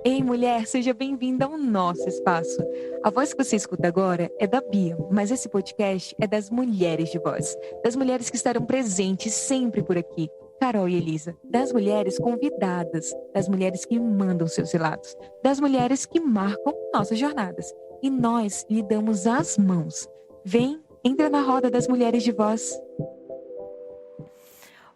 Ei, mulher, seja bem-vinda ao nosso espaço. A voz que você escuta agora é da Bia, mas esse podcast é das mulheres de voz. Das mulheres que estarão presentes sempre por aqui. Carol e Elisa. Das mulheres convidadas. Das mulheres que mandam seus relatos. Das mulheres que marcam nossas jornadas. E nós lhe damos as mãos. Vem, entra na roda das mulheres de voz.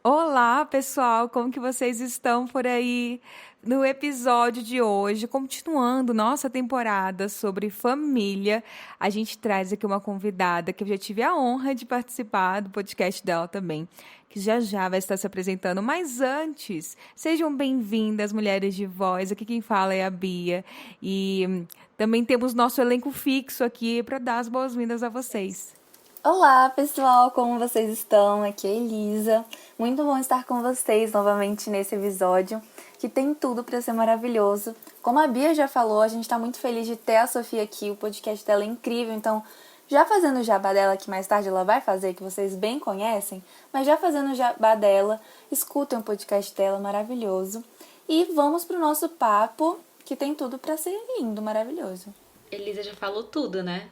Olá, pessoal, como que vocês estão por aí? No episódio de hoje, continuando nossa temporada sobre família, a gente traz aqui uma convidada que eu já tive a honra de participar do podcast dela também, que já vai estar se apresentando. Mas antes, sejam bem-vindas, mulheres de voz. Aqui quem fala é a Bia. E também temos nosso elenco fixo aqui para dar as boas-vindas a vocês. Olá, pessoal, como vocês estão? Aqui é a Elisa. Muito bom estar com vocês novamente nesse episódio, que tem tudo para ser maravilhoso. Como a Bia já falou, a gente está muito feliz de ter a Sofia aqui, o podcast dela é incrível, então já fazendo o jabá dela, que mais tarde ela vai fazer, que vocês bem conhecem, mas já fazendo o jabá dela, escutem o podcast dela, maravilhoso. E vamos pro nosso papo, que tem tudo para ser lindo, maravilhoso. Elisa já falou tudo, né?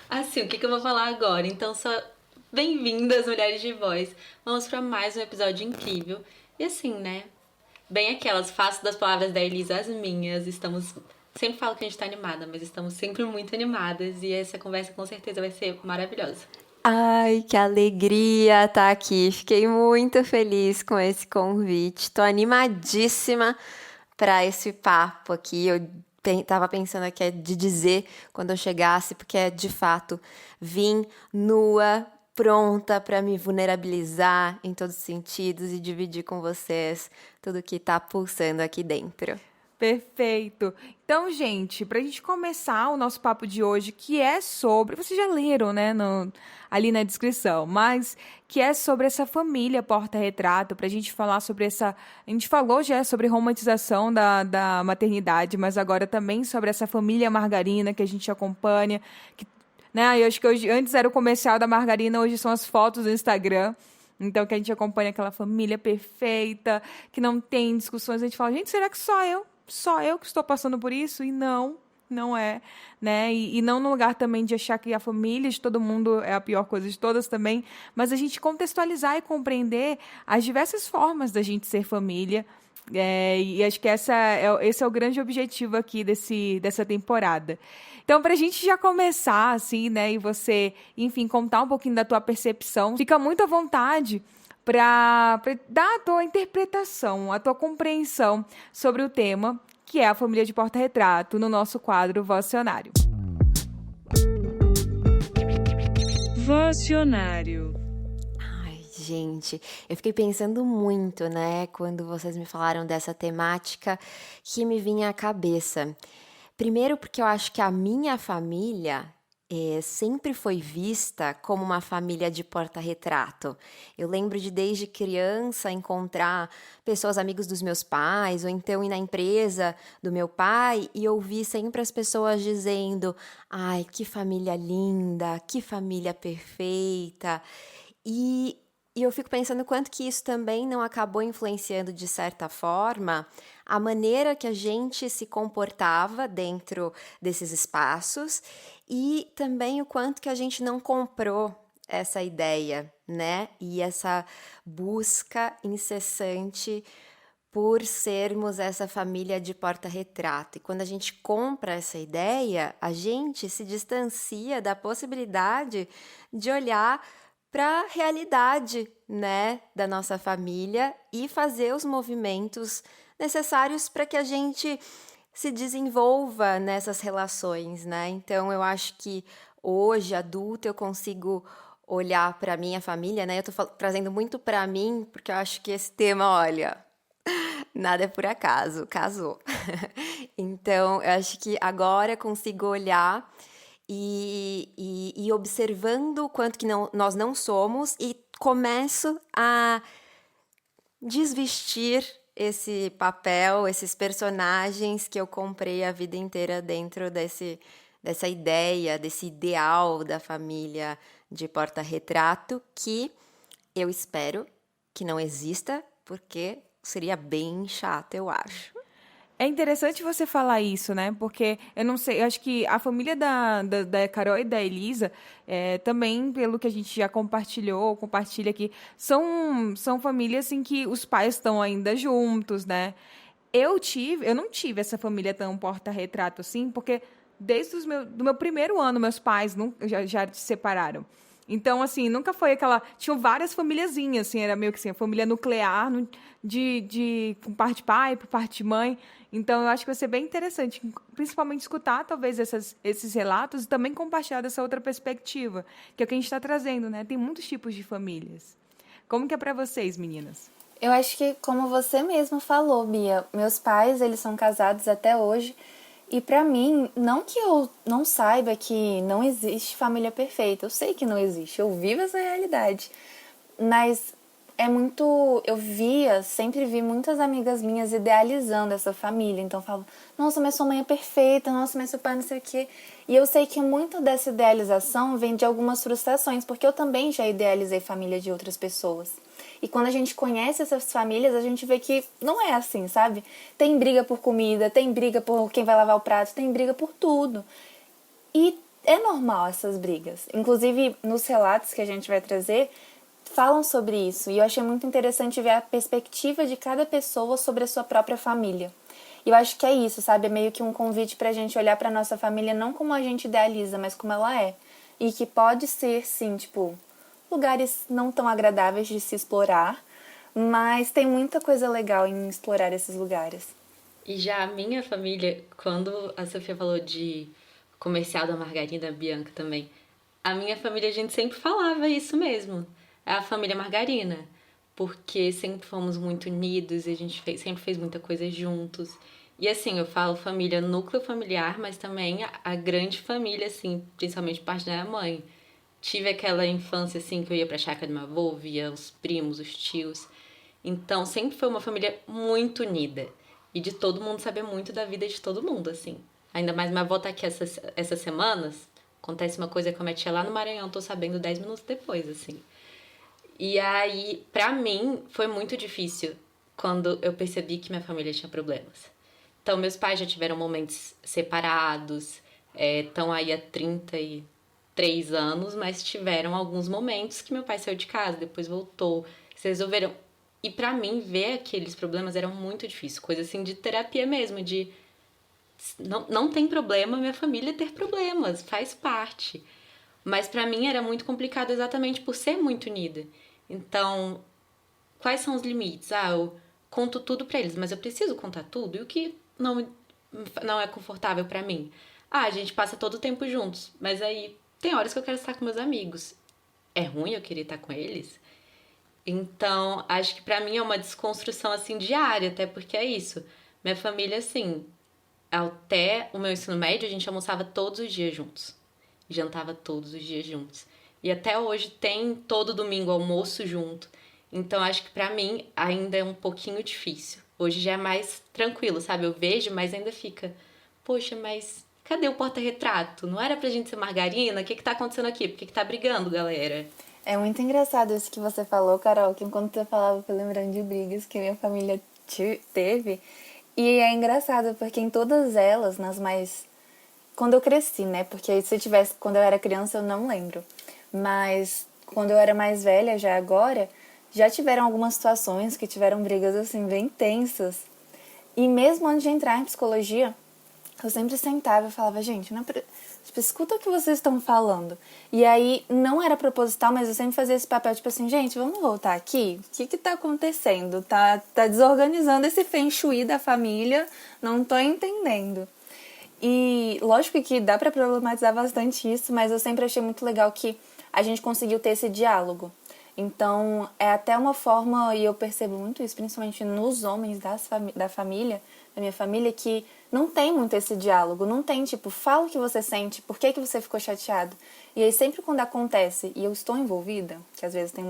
Assim, o que eu vou falar agora? Então, só bem-vindas, mulheres de voz. Vamos para mais um episódio incrível. E assim, né? Bem aquelas, faço das palavras da Elisa as minhas. Sempre falo que a gente tá animada, mas estamos sempre muito animadas. E essa conversa com certeza vai ser maravilhosa. Ai, que alegria estar aqui. Fiquei muito feliz com esse convite. Tô animadíssima para esse papo aqui. Eu tava pensando aqui de dizer quando eu chegasse, porque é de fato vim nua, pronta para me vulnerabilizar em todos os sentidos e dividir com vocês tudo que tá pulsando aqui dentro. Perfeito. Então, gente, para a gente começar o nosso papo de hoje, que é sobre... Vocês já leram, né, ali na descrição, mas que é sobre essa família porta-retrato, para a gente falar sobre essa... A gente falou já sobre romantização da maternidade, mas agora também sobre essa família margarina que a gente acompanha, que, né, eu acho que hoje, antes era o comercial da margarina, hoje são as fotos do Instagram. Então, que a gente acompanha aquela família perfeita, que não tem discussões, a gente fala, gente, será que só eu que estou passando por isso? E não é, né? E não no lugar também de achar que a família de todo mundo é a pior coisa de todas também, mas a gente contextualizar e compreender as diversas formas da gente ser família. E acho que esse é o grande objetivo aqui dessa temporada. Então, para a gente já começar, assim, né, e você, enfim, contar um pouquinho da tua percepção, fica muito à vontade para dar a tua interpretação, a tua compreensão sobre o tema, que é a família de porta-retrato, no nosso quadro Vocionário. Vocionário. Ai, gente, eu fiquei pensando muito, né, quando vocês me falaram dessa temática que me vinha à cabeça. Primeiro porque eu acho que a minha família sempre foi vista como uma família de porta-retrato. Eu lembro de desde criança encontrar pessoas amigos dos meus pais, ou então ir na empresa do meu pai e ouvir sempre as pessoas dizendo: ai, que família linda, que família perfeita. E eu fico pensando quanto que isso também não acabou influenciando, de certa forma, a maneira que a gente se comportava dentro desses espaços e também o quanto que a gente não comprou essa ideia, né? E essa busca incessante por sermos essa família de porta-retrato. E quando a gente compra essa ideia, a gente se distancia da possibilidade de olhar para a realidade, né, da nossa família e fazer os movimentos necessários para que a gente se desenvolva nessas relações, né? Então, eu acho que hoje, adulta, eu consigo olhar para minha família, né? Eu tô trazendo muito para mim, porque eu acho que esse tema, olha, nada é por acaso, casou. Então, eu acho que agora eu consigo olhar e observando o quanto que nós não somos e começo a desvestir esse papel, esses personagens que eu comprei a vida inteira dentro dessa ideia, desse ideal da família de porta-retrato que eu espero que não exista, porque seria bem chato, eu acho. É interessante você falar isso, né? Porque eu não sei, eu acho que a família da Carol e da Elisa, também, pelo que a gente já compartilha aqui, são famílias em que os pais estão ainda juntos, né? Eu não tive essa família tão porta-retrato assim, porque do meu primeiro ano, meus pais já se separaram. Então, assim, nunca foi aquela. Tinham várias famíliazinhas, assim, era meio que assim, a família nuclear, com parte de pai, por parte de mãe. Então, eu acho que vai ser bem interessante, principalmente escutar, talvez, esses relatos e também compartilhar dessa outra perspectiva, que é o que a gente está trazendo, né? Tem muitos tipos de famílias. Como que é para vocês, meninas? Eu acho que, como você mesma falou, Bia, meus pais, eles são casados até hoje. E pra mim, não que eu não saiba que não existe família perfeita. Eu sei que não existe, eu vivo essa realidade. Mas é muito... sempre vi muitas amigas minhas idealizando essa família. Então eu falo, nossa, mas sua mãe é perfeita, nossa, mas seu pai não sei o quê. E eu sei que muito dessa idealização vem de algumas frustrações, porque eu também já idealizei família de outras pessoas. E quando a gente conhece essas famílias, a gente vê que não é assim, sabe? Tem briga por comida, tem briga por quem vai lavar o prato, tem briga por tudo. E é normal essas brigas. Inclusive, nos relatos que a gente vai trazer, falam sobre isso. E eu achei muito interessante ver a perspectiva de cada pessoa sobre a sua própria família. E eu acho que é isso, sabe? É meio que um convite pra gente olhar pra nossa família não como a gente idealiza, mas como ela é. E que pode ser, sim, tipo, lugares não tão agradáveis de se explorar, mas tem muita coisa legal em explorar esses lugares. E já a minha família, quando a Sofia falou de comercial da margarina, a Bianca também, a minha família, a gente sempre falava isso mesmo. É a família margarina. Porque sempre fomos muito unidos e a gente sempre fez muita coisa juntos. E assim, eu falo família, núcleo familiar, mas também a grande família, assim, principalmente parte da minha mãe. Tive aquela infância, assim, que eu ia pra chácara do meu avô, via os primos, os tios. Então, sempre foi uma família muito unida. E de todo mundo saber muito da vida de todo mundo, assim. Ainda mais minha avó tá aqui essas semanas. Acontece uma coisa com a minha tia lá no Maranhão, tô sabendo 10 minutos depois, assim. E aí, pra mim, foi muito difícil quando eu percebi que minha família tinha problemas. Então, meus pais já tiveram momentos separados, estão aí há 33 anos, mas tiveram alguns momentos que meu pai saiu de casa, depois voltou, se resolveram. E pra mim, ver aqueles problemas era muito difícil, coisa assim de terapia mesmo, de não tem problema minha família ter problemas, faz parte. Mas pra mim era muito complicado exatamente por ser muito unida. Então, quais são os limites? Eu conto tudo pra eles, mas eu preciso contar tudo? E o que não é confortável pra mim? A gente passa todo o tempo juntos, mas aí tem horas que eu quero estar com meus amigos. É ruim eu querer estar com eles? Então, acho que pra mim é uma desconstrução, assim, diária, até porque é isso. Minha família, assim, até o meu ensino médio, a gente almoçava todos os dias juntos. Jantava todos os dias juntos. E até hoje tem todo domingo almoço junto. Então, acho que pra mim ainda é um pouquinho difícil. Hoje já é mais tranquilo, sabe? Eu vejo, mas ainda fica... Poxa, mas cadê o porta-retrato? Não era pra gente ser margarina? O que tá acontecendo aqui? Por que tá brigando, galera? É muito engraçado isso que você falou, Carol, que enquanto você falava, eu fui lembrando de brigas que minha família teve. E é engraçado, porque em todas elas, nas mais... Quando eu cresci, né? Porque se eu tivesse... Quando eu era criança, eu não lembro. Mas quando eu era mais velha, já agora, já tiveram algumas situações que tiveram brigas, assim, bem tensas. E mesmo antes de entrar em psicologia, eu sempre sentava e falava, gente, não é tipo, escuta o que vocês estão falando. E aí, não era proposital, mas eu sempre fazia esse papel, tipo assim, gente, vamos voltar aqui? O que tá acontecendo? Tá desorganizando esse feng shui da família, não tô entendendo. E lógico que dá pra problematizar bastante isso, mas eu sempre achei muito legal que a gente conseguiu ter esse diálogo. Então, é até uma forma, e eu percebo muito isso, principalmente nos homens da família, da minha família, que não tem muito esse diálogo, não tem, tipo, fala o que você sente, por que você ficou chateado. E aí, sempre quando acontece, e eu estou envolvida, que às vezes tem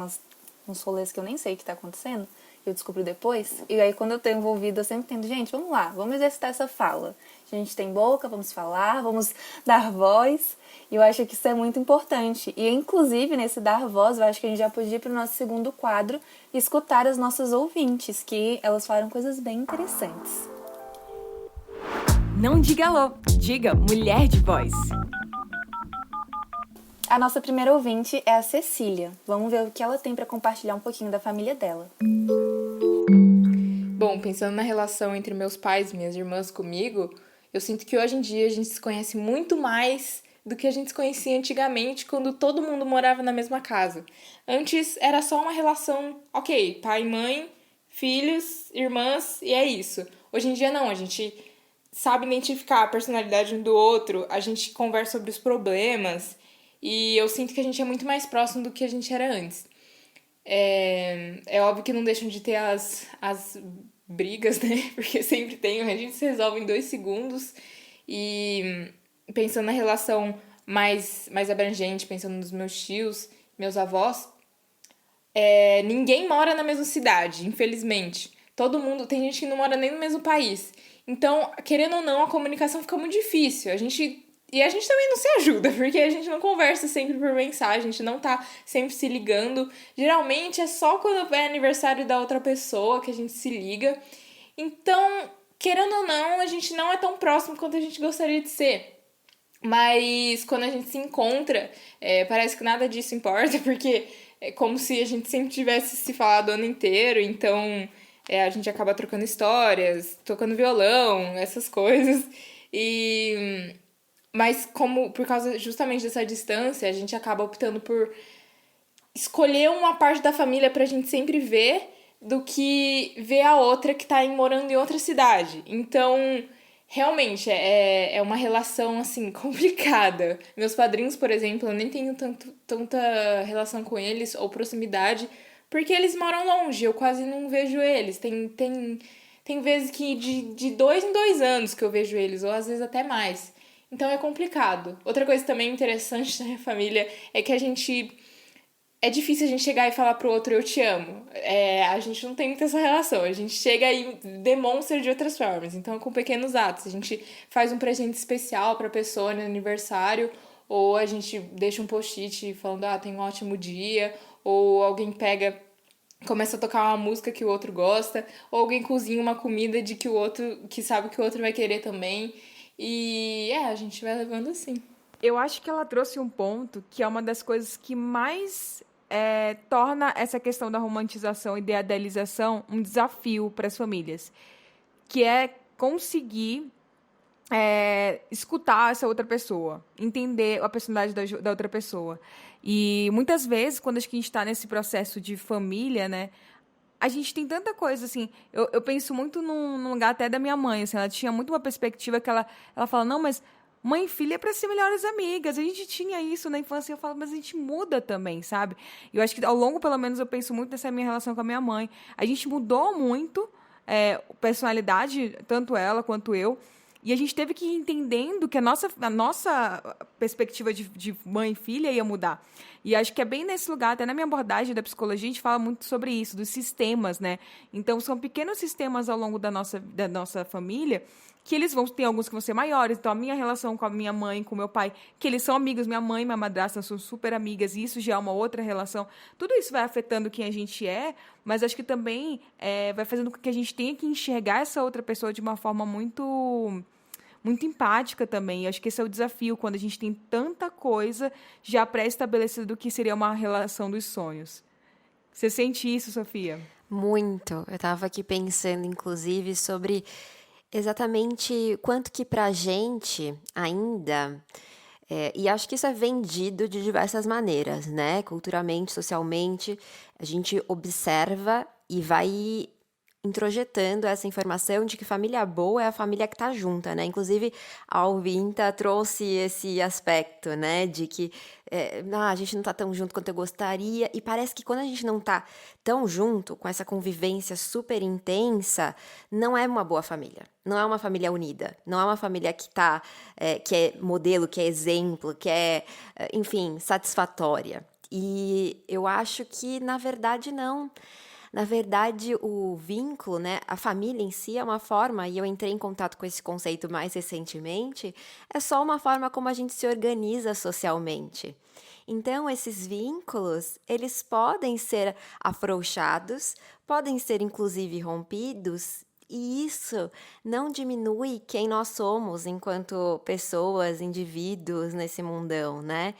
uns rolês que eu nem sei o que tá acontecendo, eu descubro depois, e aí quando eu tô envolvida, eu sempre tento, gente, vamos lá, vamos exercitar essa fala. A gente tem boca, vamos falar, vamos dar voz, e eu acho que isso é muito importante. E inclusive, nesse dar voz, eu acho que a gente já podia ir pro nosso segundo quadro e escutar as nossas ouvintes, que elas falaram coisas bem interessantes. Não diga alô, diga mulher de voz. A nossa primeira ouvinte é a Cecília. Vamos ver o que ela tem para compartilhar um pouquinho da família dela. Bom, pensando na relação entre meus pais e minhas irmãs comigo, eu sinto que hoje em dia a gente se conhece muito mais do que a gente se conhecia antigamente, quando todo mundo morava na mesma casa. Antes era só uma relação, ok, pai e mãe, filhos, irmãs, e é isso. Hoje em dia não, a gente sabe identificar a personalidade um do outro, a gente conversa sobre os problemas, e eu sinto que a gente é muito mais próximo do que a gente era antes. É óbvio que não deixam de ter as brigas, né? Porque sempre tem, a gente se resolve em 2 segundos. E pensando na relação mais abrangente, pensando nos meus tios, meus avós, ninguém mora na mesma cidade, infelizmente. Todo mundo, tem gente que não mora nem no mesmo país. Então, querendo ou não, a comunicação fica muito difícil. E a gente também não se ajuda, porque a gente não conversa sempre por mensagem, a gente não tá sempre se ligando. Geralmente é só quando é aniversário da outra pessoa que a gente se liga. Então, querendo ou não, a gente não é tão próximo quanto a gente gostaria de ser. Mas quando a gente se encontra, parece que nada disso importa, porque é como se a gente sempre tivesse se falado o ano inteiro. Então, a gente acaba trocando histórias, tocando violão, essas coisas. Mas como por causa justamente dessa distância, a gente acaba optando por escolher uma parte da família pra gente sempre ver do que ver a outra que tá morando em outra cidade. Então, realmente, é uma relação, assim, complicada. Meus padrinhos, por exemplo, eu nem tenho tanta relação com eles ou proximidade, porque eles moram longe, eu quase não vejo eles. Tem vezes que de 2 em 2 anos que eu vejo eles, ou às vezes até mais. Então é complicado. Outra coisa também interessante da minha família é que é difícil a gente chegar e falar pro outro eu te amo. A gente não tem muita essa relação. A gente chega e demonstra de outras formas. Então, com pequenos atos. A gente faz um presente especial pra pessoa no aniversário, ou a gente deixa um post-it falando, tem um ótimo dia, ou alguém começa a tocar uma música que o outro gosta, ou alguém cozinha uma comida que sabe que o outro vai querer também. E a gente vai levando assim. Eu acho que ela trouxe um ponto que é uma das coisas que mais torna essa questão da romantização e da idealização um desafio para as famílias, que é conseguir escutar essa outra pessoa, entender a personalidade da outra pessoa. E muitas vezes, quando a gente está nesse processo de família, né, a gente tem tanta coisa, assim, eu penso muito num lugar até da minha mãe, assim, ela tinha muito uma perspectiva que ela fala, não, mas mãe e filha é para ser melhores amigas, a gente tinha isso na infância, eu falo, mas a gente muda também, sabe? E eu acho que ao longo, pelo menos, eu penso muito nessa minha relação com a minha mãe, a gente mudou muito, personalidade, tanto ela quanto eu, e a gente teve que ir entendendo que a nossa perspectiva de mãe e filha ia mudar. E acho que é bem nesse lugar, até na minha abordagem da psicologia, a gente fala muito sobre isso, dos sistemas, né? Então, são pequenos sistemas ao longo da nossa família, que eles tem alguns que vão ser maiores. Então, a minha relação com a minha mãe, com o meu pai, que eles são amigos, minha mãe e minha madrasta são super amigas, e isso já é uma outra relação. Tudo isso vai afetando quem a gente é, mas acho que também vai fazendo com que a gente tenha que enxergar essa outra pessoa de uma forma muito empática também. Acho que esse é o desafio, quando a gente tem tanta coisa já pré-estabelecida do que seria uma relação dos sonhos. Você sente isso, Sofia? Muito. Eu estava aqui pensando, inclusive, sobre exatamente quanto que pra gente ainda... e acho que isso é vendido de diversas maneiras, né? Culturalmente, socialmente, a gente observa e vai introjetando essa informação de que família boa é a família que tá junta, né? Inclusive, a Alvinta trouxe esse aspecto, né? De que a gente não tá tão junto quanto eu gostaria. E parece que quando a gente não tá tão junto, com essa convivência super intensa, não é uma boa família. Não é uma família unida. Não é uma família que que é modelo, que é exemplo, que é, enfim, satisfatória. E eu acho que, na verdade, não. Na verdade, o vínculo, né, a família em si é uma forma, e eu entrei em contato com esse conceito mais recentemente, é só uma forma como a gente se organiza socialmente. Então, esses vínculos, eles podem ser afrouxados, podem ser, inclusive, rompidos, E isso não diminui quem nós somos enquanto pessoas, indivíduos nesse mundão, né?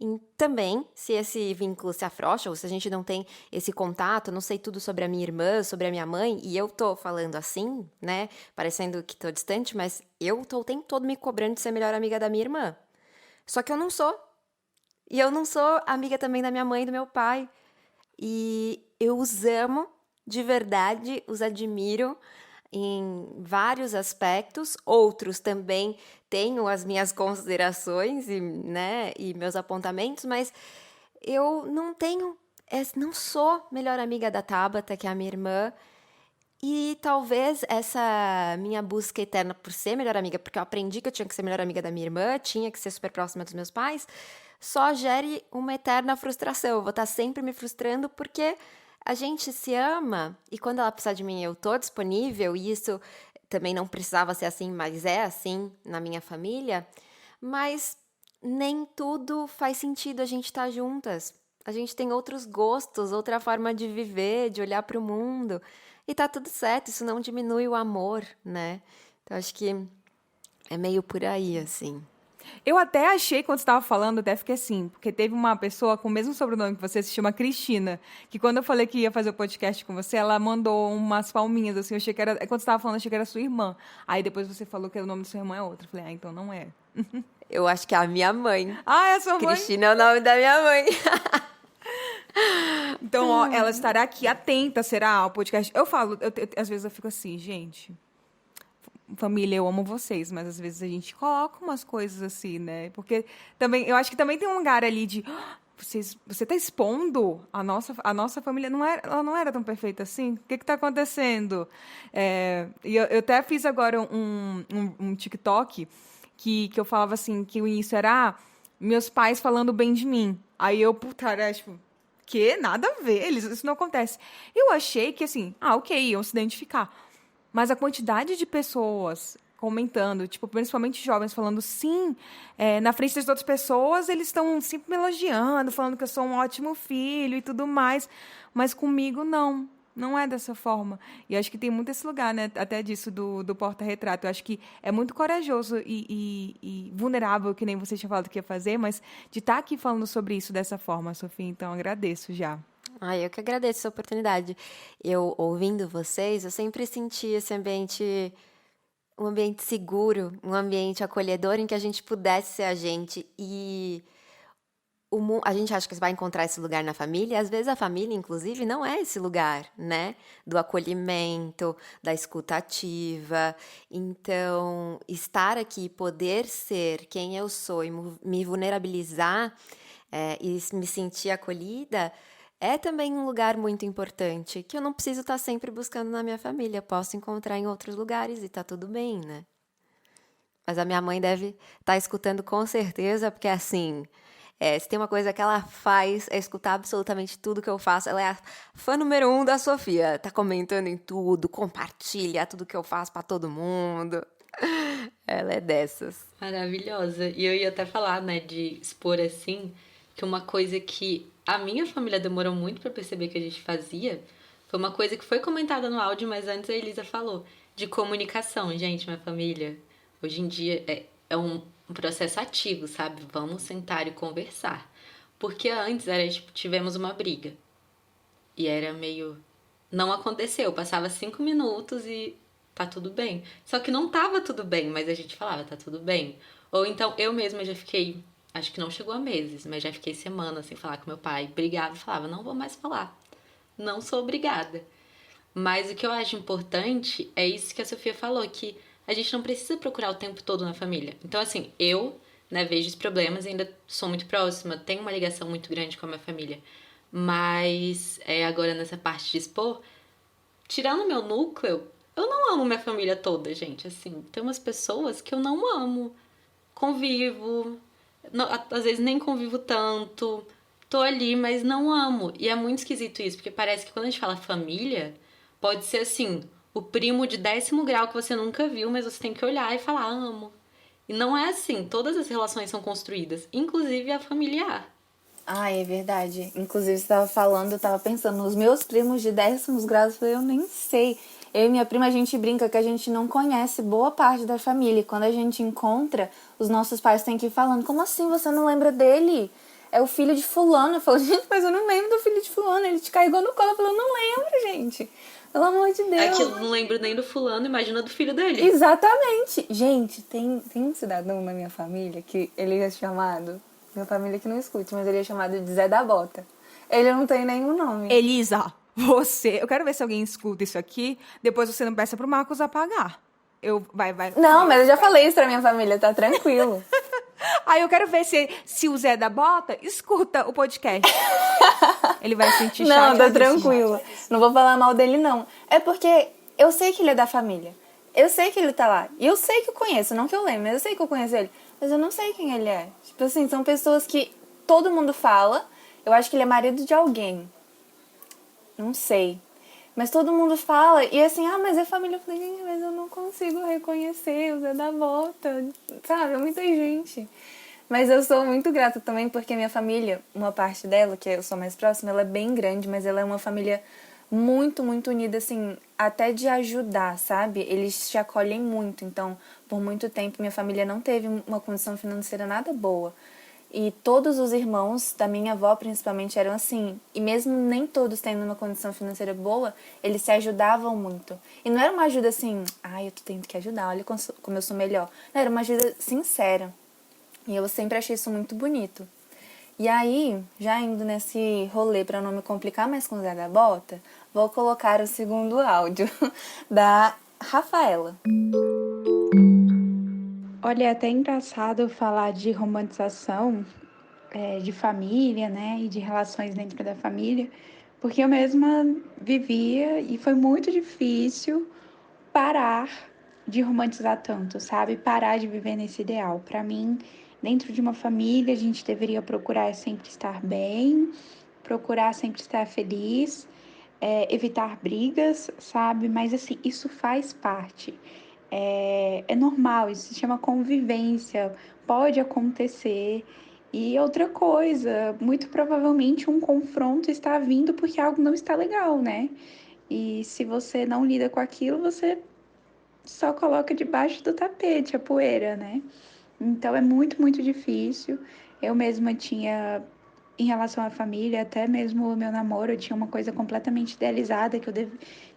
E também, se esse vínculo se afrouxa, ou se a gente não tem esse contato, não sei tudo sobre a minha irmã, sobre a minha mãe, e eu tô falando assim, né? Parecendo que tô distante, mas eu tô o tempo todo me cobrando de ser melhor amiga da minha irmã. Só que eu não sou. E eu não sou amiga também da minha mãe e do meu pai. E eu os amo de verdade, os admiro em vários aspectos, outros também tenho as minhas considerações e, né, e meus apontamentos, mas eu não tenho, não sou melhor amiga da Tabata, que é a minha irmã, e talvez essa minha busca eterna por ser melhor amiga, porque eu aprendi que eu tinha que ser melhor amiga da minha irmã, tinha que ser super próxima dos meus pais, só gere uma eterna frustração. Eu vou estar sempre me frustrando porque a gente se ama e quando ela precisar de mim eu tô disponível, e isso também não precisava ser assim, mas é assim na minha família, mas nem tudo faz sentido a gente estar juntas. A gente tem outros gostos, outra forma de viver, de olhar para o mundo. E tá tudo certo, isso não diminui o amor, né? Então acho que é meio por aí, assim. Eu até achei, quando você estava falando, até fiquei assim, porque teve uma pessoa com o mesmo sobrenome que você, se chama Cristina, que quando eu falei que ia fazer o podcast com você, ela mandou umas palminhas, assim, eu achei que era, quando você estava falando, eu achei que era sua irmã. Aí depois você falou que o nome da sua irmã é outro. Eu falei, então não é. Eu acho que é a minha mãe. Ah, é a sua mãe? Cristina é o nome da minha mãe. Então, ó, ela estará aqui atenta, será, ao podcast. Eu falo, às vezes eu fico assim, gente, família, eu amo vocês, mas às vezes a gente coloca umas coisas assim, né? Porque também, eu acho que também tem um lugar ali de, você tá expondo a nossa família, ela não era tão perfeita assim? O que tá acontecendo? E eu até fiz agora um TikTok que eu falava assim, que o início era meus pais falando bem de mim. Aí eu, puta, era tipo, que nada a ver, isso não acontece. Eu achei que assim, ok, iam se identificar. Mas a quantidade de pessoas comentando, tipo, principalmente jovens, falando sim, na frente das outras pessoas, eles estão sempre me elogiando, falando que eu sou um ótimo filho e tudo mais. Mas comigo, não é dessa forma. E acho que tem muito esse lugar, né? Até disso do porta-retrato. Eu acho que é muito corajoso e vulnerável, que nem você tinha falado que ia fazer, mas de estar aqui falando sobre isso dessa forma, Sofia, então agradeço já. Ai, eu que agradeço essa oportunidade. Eu, ouvindo vocês, eu sempre senti esse ambiente, um ambiente seguro, um ambiente acolhedor em que a gente pudesse ser a gente. E a gente acha que vai encontrar esse lugar na família, e às vezes a família, inclusive, não é esse lugar, né? Do acolhimento, da escuta ativa. Então, estar aqui, poder ser quem eu sou e me vulnerabilizar, e me sentir acolhida, é também um lugar muito importante, que eu não preciso estar sempre buscando na minha família, posso encontrar em outros lugares e tá tudo bem, né? Mas a minha mãe deve estar escutando com certeza, porque assim, se tem uma coisa que ela faz é escutar absolutamente tudo que eu faço. Ela é a fã número 1 da Sofia, tá comentando em tudo, compartilha tudo que eu faço pra todo mundo. Ela é dessas. Maravilhosa. E eu ia até falar, né, de expor assim, que uma coisa que a minha família demorou muito pra perceber que a gente fazia foi uma coisa que foi comentada no áudio, mas antes a Elisa falou, de comunicação. Gente, minha família, hoje em dia é um processo ativo, sabe? Vamos sentar e conversar. Porque antes era tipo, tivemos uma briga. E era meio... Não aconteceu, passava 5 minutos e tá tudo bem. Só que não tava tudo bem, mas a gente falava, tá tudo bem. Ou então eu mesma já fiquei, acho que não chegou a meses, mas já fiquei semanas sem falar com meu pai. Brigava e falava, não vou mais falar. Não sou obrigada. Mas o que eu acho importante é isso que a Sofia falou, que a gente não precisa procurar o tempo todo na família. Então, assim, eu, né, vejo os problemas, ainda sou muito próxima, tenho uma ligação muito grande com a minha família. Mas, agora nessa parte de expor, tirando o meu núcleo, eu não amo minha família toda, gente. Assim, tem umas pessoas que eu não amo. Convivo, às vezes nem convivo tanto, tô ali, mas não amo. E é muito esquisito isso, porque parece que quando a gente fala família, pode ser assim, o primo de 10º grau que você nunca viu, mas você tem que olhar e falar, amo. E não é assim, todas as relações são construídas, inclusive a familiar. Ai, é verdade. Inclusive, você estava falando, eu estava pensando nos meus primos de 10º grau, eu falei, eu nem sei. Eu e minha prima, a gente brinca que a gente não conhece boa parte da família. E quando a gente encontra, os nossos pais têm que ir falando, como assim, você não lembra dele? É o filho de fulano. Eu falo, gente, mas eu não lembro do filho de fulano. Ele te carregou no colo. Eu falo, eu não lembro, gente. Pelo amor de Deus. É que eu não lembro nem do fulano, imagina do filho dele. Exatamente. Gente, tem um cidadão na minha família que ele é chamado... Minha família que não escute, mas ele é chamado de Zé da Bota. Ele não tem nenhum nome. Elisa, eu quero ver se alguém escuta isso aqui, depois você não peça pro Marcos apagar. Vai. Não, mas eu já falei isso pra minha família, tá tranquilo. Aí eu quero ver se o Zé da Bota escuta o podcast. Ele vai sentir Não, tá chateadíssimo. tranquilo. Não vou falar mal dele, não. É porque eu sei que ele é da família. Eu sei que ele tá lá. E eu sei que eu conheço, não que eu lembro, mas eu sei que eu conheço ele. Mas eu não sei quem ele é. Tipo assim, são pessoas que todo mundo fala. Eu acho que ele é marido de alguém. Não sei. Mas todo mundo fala. E assim, mas é família. Eu falei, gente, mas eu não consigo reconhecer o Zé da Bota. Sabe, é muita gente. Mas eu sou muito grata também porque minha família, uma parte dela, que eu sou mais próxima, ela é bem grande, mas ela é uma família muito, muito unida, assim, até de ajudar, sabe? Eles te acolhem muito. Então, por muito tempo, minha família não teve uma condição financeira nada boa. E todos os irmãos da minha avó, principalmente, eram assim. E mesmo nem todos tendo uma condição financeira boa, eles se ajudavam muito. E não era uma ajuda assim, eu tô tendo que ajudar, olha como eu sou melhor. Não, era uma ajuda sincera. E eu sempre achei isso muito bonito. E aí, já indo nesse rolê para não me complicar mais com o Zé da Bota, vou colocar o segundo áudio da Rafaela. Olha, é até engraçado falar de romantização de família, né, e de relações dentro da família, porque eu mesma vivia e foi muito difícil parar de romantizar tanto, sabe? Parar de viver nesse ideal. Para mim, dentro de uma família, a gente deveria procurar sempre estar bem, procurar sempre estar feliz, evitar brigas, sabe? Mas assim, isso faz parte. É normal, isso se chama convivência, pode acontecer. E outra coisa, muito provavelmente um confronto está vindo porque algo não está legal, né? E se você não lida com aquilo, você só coloca debaixo do tapete a poeira, né? Então é muito, muito difícil. Eu mesma tinha, em relação à família, até mesmo o meu namoro, eu tinha uma coisa completamente idealizada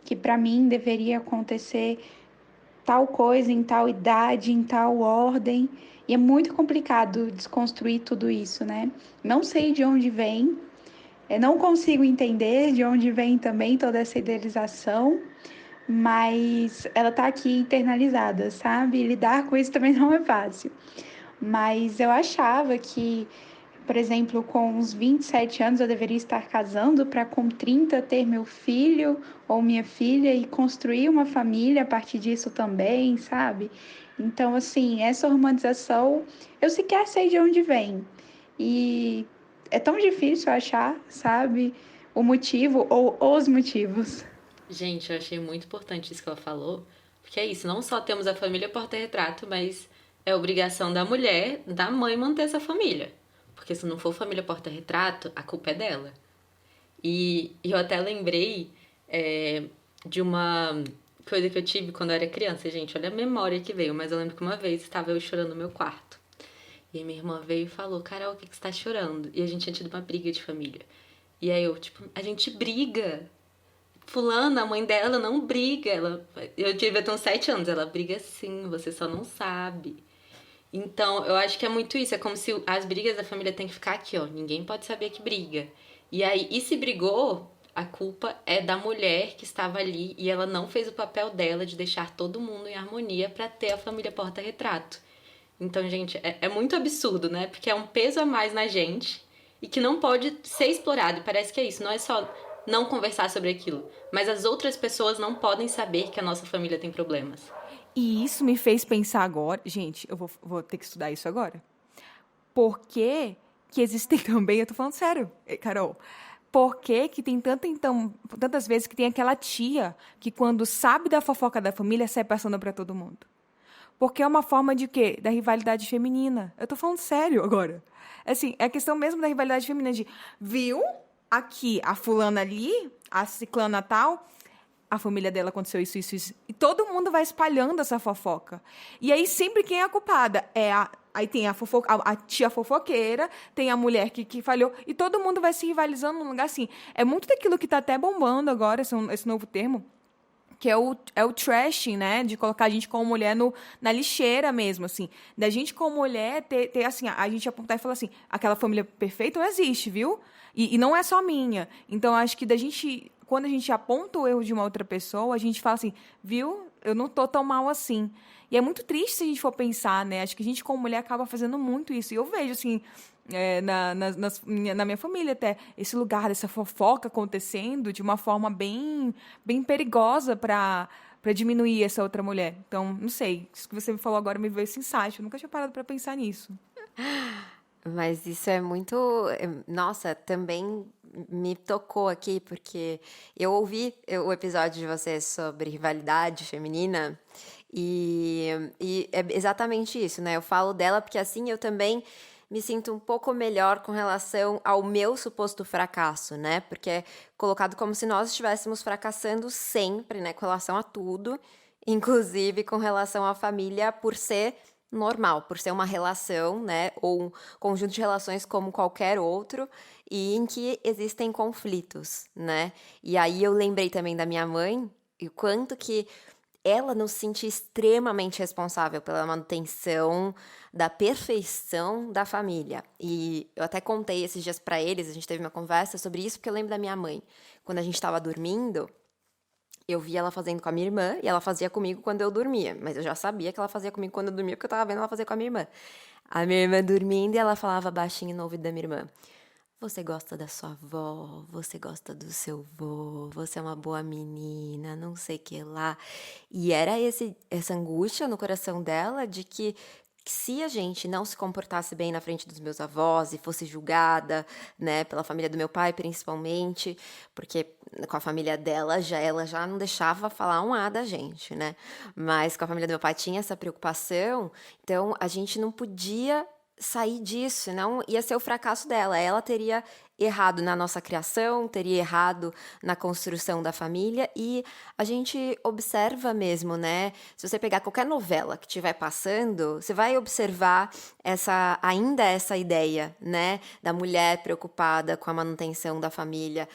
que para mim deveria acontecer tal coisa em tal idade, em tal ordem. E é muito complicado desconstruir tudo isso, né? Não sei de onde vem, não consigo entender de onde vem também toda essa idealização, mas ela tá aqui internalizada, sabe? Lidar com isso também não é fácil. Mas eu achava que, por exemplo, com uns 27 anos eu deveria estar casando para com 30 ter meu filho ou minha filha e construir uma família a partir disso também, sabe? Então, assim, essa romantização, eu sequer sei de onde vem. E é tão difícil achar, sabe, o motivo ou os motivos. Gente, eu achei muito importante isso que ela falou, porque é isso, não só temos a família porta-retrato, mas é obrigação da mulher, da mãe, manter essa família. Porque se não for família porta-retrato, a culpa é dela. E eu até lembrei de uma coisa que eu tive quando eu era criança. Gente, olha a memória que veio, mas eu lembro que uma vez estava eu chorando no meu quarto. E aí minha irmã veio e falou, Carol, o que você tá chorando? E a gente tinha tido uma briga de família. E aí eu, a gente briga. Fulana, a mãe dela não briga. Eu devia ter uns 7 anos. Ela briga sim, você só não sabe. Então, eu acho que é muito isso. É como se as brigas da família tem que ficar aqui, ó. Ninguém pode saber que briga. E aí, e se brigou, a culpa é da mulher que estava ali e ela não fez o papel dela de deixar todo mundo em harmonia pra ter a família porta-retrato. Então, gente, é muito absurdo, né? Porque é um peso a mais na gente e que não pode ser explorado. E parece que é isso. Não é só não conversar sobre aquilo, mas as outras pessoas não podem saber que a nossa família tem problemas. E isso me fez pensar agora... Gente, eu vou ter que estudar isso agora. Por que existem também... Eu tô falando sério, Carol. Por que tem tantas vezes que tem aquela tia que quando sabe da fofoca da família sai passando pra todo mundo? Porque é uma forma de quê? Da rivalidade feminina. Eu tô falando sério agora. Assim, é a questão mesmo da rivalidade feminina de... Viu? Aqui, a fulana ali, a ciclana tal... a família dela aconteceu isso, isso, isso. E todo mundo vai espalhando essa fofoca. E aí, sempre quem é a culpada aí tem a tia fofoqueira, tem a mulher que falhou, e todo mundo vai se rivalizando num lugar assim. É muito daquilo que tá até bombando agora, esse novo termo, que é o trashing, né? De colocar a gente como mulher na lixeira mesmo, assim. Da gente como mulher ter assim, a gente apontar e falar assim, aquela família perfeita não existe, viu? E não é só minha. Então, acho que quando a gente aponta o erro de uma outra pessoa, a gente fala assim, viu? Eu não tô tão mal assim. E é muito triste se a gente for pensar, né? Acho que a gente como mulher acaba fazendo muito isso. E eu vejo, assim, na minha família até, esse lugar dessa fofoca acontecendo de uma forma bem, bem perigosa para diminuir essa outra mulher. Então, não sei, isso que você me falou agora me veio esse insight. Eu nunca tinha parado para pensar nisso. Mas isso é muito. Nossa, também me tocou aqui, porque eu ouvi o episódio de vocês sobre rivalidade feminina, e é exatamente isso, né? Eu falo dela porque assim eu também me sinto um pouco melhor com relação ao meu suposto fracasso, né? Porque é colocado como se nós estivéssemos fracassando sempre, né? Com relação a tudo, inclusive com relação à família, por ser normal, por ser uma relação, né, ou um conjunto de relações como qualquer outro, e em que existem conflitos, né? E aí eu lembrei também da minha mãe, e o quanto que ela nos sentia extremamente responsável pela manutenção da perfeição da família. E eu até contei esses dias pra eles, a gente teve uma conversa sobre isso, porque eu lembro da minha mãe, quando a gente estava dormindo, eu via ela fazendo com a minha irmã e ela fazia comigo quando eu dormia. Mas eu já sabia que ela fazia comigo quando eu dormia, porque eu tava vendo ela fazer com a minha irmã. A minha irmã dormindo e ela falava baixinho no ouvido da minha irmã: você gosta da sua avó, você gosta do seu vô, você é uma boa menina, não sei o que lá. E era essa angústia no coração dela de que se a gente não se comportasse bem na frente dos meus avós e fosse julgada, né, pela família do meu pai principalmente, porque com a família dela ela já não deixava falar um A da gente, né? Mas com a família do meu pai tinha essa preocupação, então a gente não podia sair disso, senão ia ser o fracasso dela. Ela teria errado na nossa criação, teria errado na construção da família, e a gente observa mesmo, né? Se você pegar qualquer novela que estiver passando, você vai observar ainda essa ideia, né? Da mulher preocupada com a manutenção da família.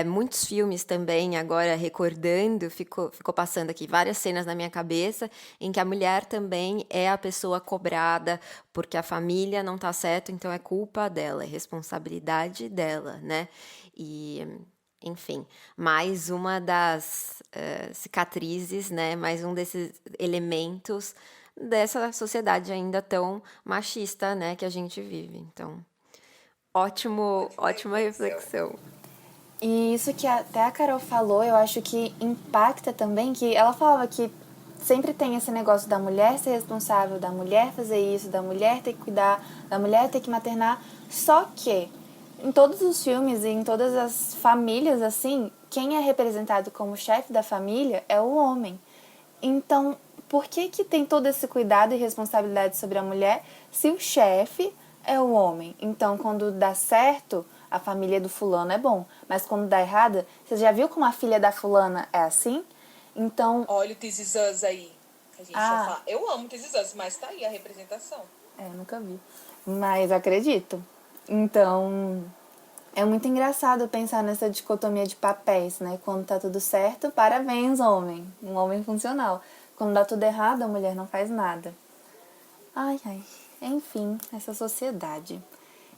Muitos filmes também, agora recordando, ficou passando aqui várias cenas na minha cabeça, em que a mulher também é a pessoa cobrada porque a família não tá certo, então é culpa dela, é responsabilidade dela, né? E, enfim, mais uma das cicatrizes, né? Mais um desses elementos dessa sociedade ainda tão machista, né? Que a gente vive. Então, ótima reflexão. E isso que até a Carol falou, eu acho que impacta também, que ela falava que sempre tem esse negócio da mulher ser responsável, da mulher fazer isso, da mulher ter que cuidar, da mulher ter que maternar. Só que em todos os filmes e em todas as famílias, assim, quem é representado como chefe da família é o homem. Então, por que tem todo esse cuidado e responsabilidade sobre a mulher se o chefe é o homem? Então, quando dá certo, a família do fulano é bom. Mas quando dá errado, você já viu como a filha da fulana é assim? Então... Olha o This Is Us aí. A gente já fala. Eu amo This Is Us, mas tá aí a representação. Nunca vi. Mas acredito. Então, é muito engraçado pensar nessa dicotomia de papéis, né? Quando tá tudo certo, parabéns, homem. Um homem funcional. Quando dá tudo errado, a mulher não faz nada. Ai. Enfim, essa sociedade.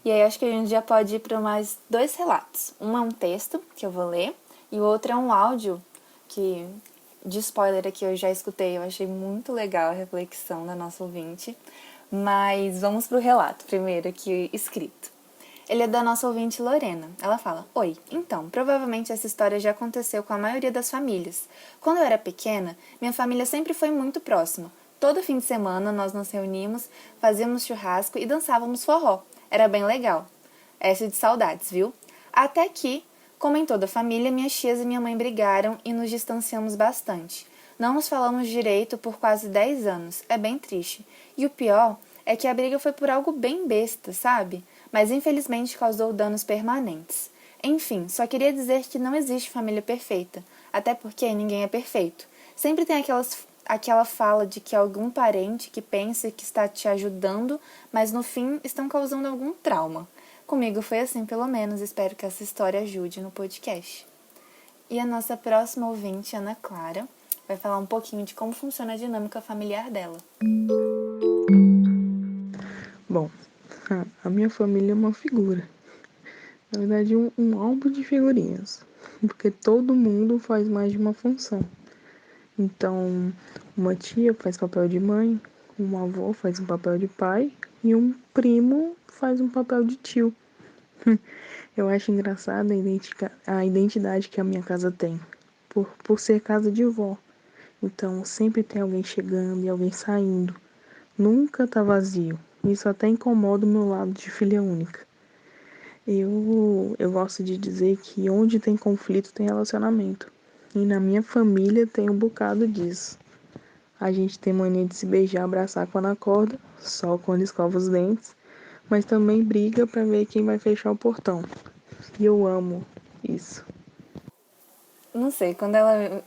E aí, acho que a gente já pode ir para mais 2 relatos. Um é um texto, que eu vou ler, e o outro é um áudio, que, de spoiler aqui, eu já escutei. Eu achei muito legal a reflexão da nossa ouvinte. Mas vamos pro relato, primeiro aqui escrito. Ele é da nossa ouvinte Lorena. Ela fala: oi, então, provavelmente essa história já aconteceu com a maioria das famílias. Quando eu era pequena, minha família sempre foi muito próxima. Todo fim de semana nós nos reuníamos, fazíamos churrasco e dançávamos forró. Era bem legal. Essa de saudades, viu? Até que, como em toda família, minhas tias e minha mãe brigaram e nos distanciamos bastante. Não nos falamos direito por quase 10 anos. É bem triste. E o pior é que a briga foi por algo bem besta, sabe? Mas infelizmente causou danos permanentes. Enfim, só queria dizer que não existe família perfeita. Até porque ninguém é perfeito. Sempre tem aquela fala de que algum parente que pensa que está te ajudando, mas no fim estão causando algum trauma. Comigo foi assim, pelo menos. Espero que essa história ajude no podcast. E a nossa próxima ouvinte, Ana Clara, vai falar um pouquinho de como funciona a dinâmica familiar dela. Bom, a minha família é uma figura. Na verdade, um álbum de figurinhas. Porque todo mundo faz mais de uma função. Então, uma tia faz papel de mãe, uma avó faz um papel de pai e um primo faz um papel de tio. Eu acho engraçada a identidade que a minha casa tem, por ser casa de vó. Então, sempre tem alguém chegando e alguém saindo. Nunca tá vazio. Isso até incomoda o meu lado de filha única. Eu gosto de dizer que onde tem conflito tem relacionamento. E na minha família tem um bocado disso. A gente tem mania de se beijar, abraçar quando acorda, só quando escova os dentes, mas também briga pra ver quem vai fechar o portão. E eu amo isso. Não sei, quando ela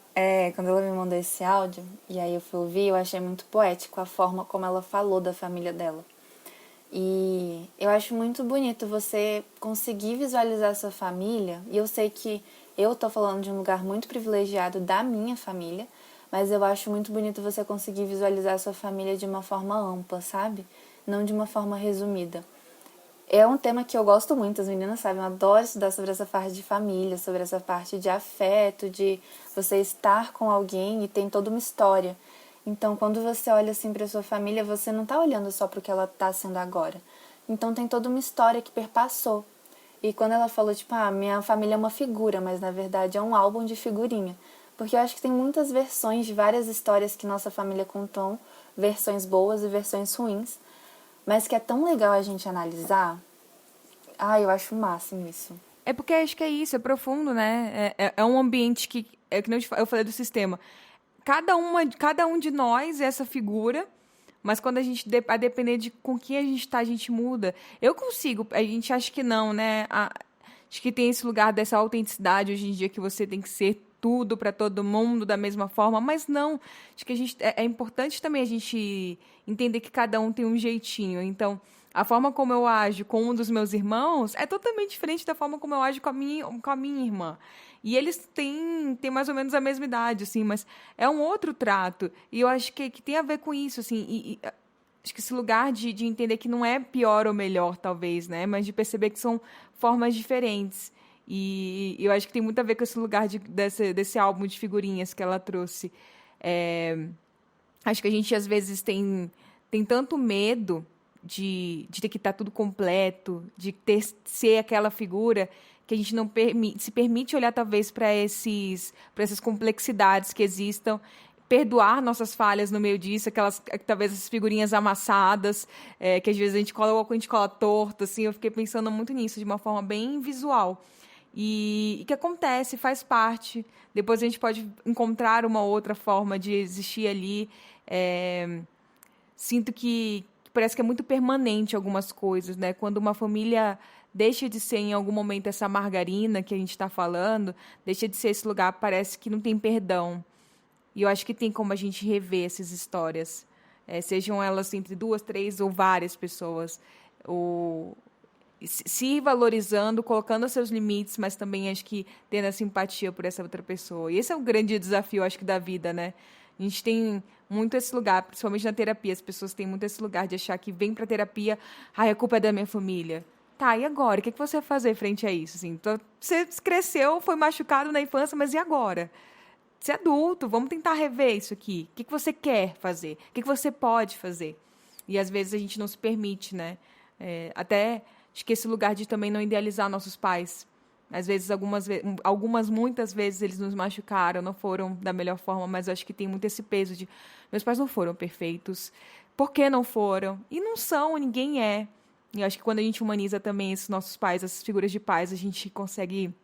me mandou esse áudio, e aí eu fui ouvir, eu achei muito poético a forma como ela falou da família dela. E eu acho muito bonito você conseguir visualizar a sua família, e eu sei que eu tô falando de um lugar muito privilegiado da minha família, mas eu acho muito bonito você conseguir visualizar a sua família de uma forma ampla, sabe? Não de uma forma resumida. É um tema que eu gosto muito, as meninas sabem, eu adoro estudar sobre essa parte de família, sobre essa parte de afeto, de você estar com alguém e tem toda uma história. Então, quando você olha assim para sua família, você não tá olhando só para o que ela tá sendo agora. Então, tem toda uma história que perpassou. E quando ela falou, tipo, minha família é uma figura, mas na verdade é um álbum de figurinha. Porque eu acho que tem muitas versões de várias histórias que nossa família contou, versões boas e versões ruins, mas que é tão legal a gente analisar. Eu acho o máximo isso. É porque acho que é isso, é profundo, né? É um ambiente que nem eu falei do sistema. Cada um de nós é essa figura, mas quando a depender de com quem a gente tá, a gente muda. Eu consigo, a gente acha que não, né? Acho que tem esse lugar dessa autenticidade hoje em dia que você tem que ser tudo para todo mundo da mesma forma, mas não. Acho que é importante também a gente entender que cada um tem um jeitinho. Então, a forma como eu ajo com um dos meus irmãos é totalmente diferente da forma como eu ajo com a minha irmã. E eles têm mais ou menos a mesma idade, assim, mas é um outro trato. E eu acho que tem a ver com isso, assim. Acho que esse lugar de entender que não é pior ou melhor, talvez, né? Mas de perceber que são formas diferentes. E eu acho que tem muito a ver com esse lugar desse álbum de figurinhas que ela trouxe. Acho que a gente, às vezes, tem tanto medo de ter que estar tudo completo, de ser aquela figura, que a gente não se permite olhar, talvez, para essas complexidades que existam, perdoar nossas falhas no meio disso, talvez essas figurinhas amassadas, que às vezes a gente cola torto, assim. Eu fiquei pensando muito nisso, de uma forma bem visual. E que acontece, faz parte. Depois a gente pode encontrar uma outra forma de existir ali. Sinto que parece que é muito permanente algumas coisas, né? Quando uma família deixa de ser, em algum momento, essa margarina que a gente está falando, deixa de ser esse lugar, parece que não tem perdão. E eu acho que tem como a gente rever essas histórias, sejam elas entre 2, 3 ou várias pessoas, se valorizando, colocando os seus limites, mas também acho que tendo a simpatia por essa outra pessoa. E esse é o grande desafio, acho que, da vida, né? A gente tem muito esse lugar, principalmente na terapia, as pessoas têm muito esse lugar de achar que vem pra terapia, a culpa é da minha família. Tá, e agora? O que você vai fazer frente a isso? Assim, você cresceu, foi machucado na infância, mas e agora? Você é adulto, vamos tentar rever isso aqui. O que você quer fazer? O que você pode fazer? E às vezes a gente não se permite, né? Até acho que esse lugar de também não idealizar nossos pais. Às vezes, muitas vezes, eles nos machucaram, não foram da melhor forma, mas eu acho que tem muito esse peso de meus pais não foram perfeitos. Por que não foram? E não são, ninguém é. E eu acho que quando a gente humaniza também esses nossos pais, essas figuras de pais, a gente consegue,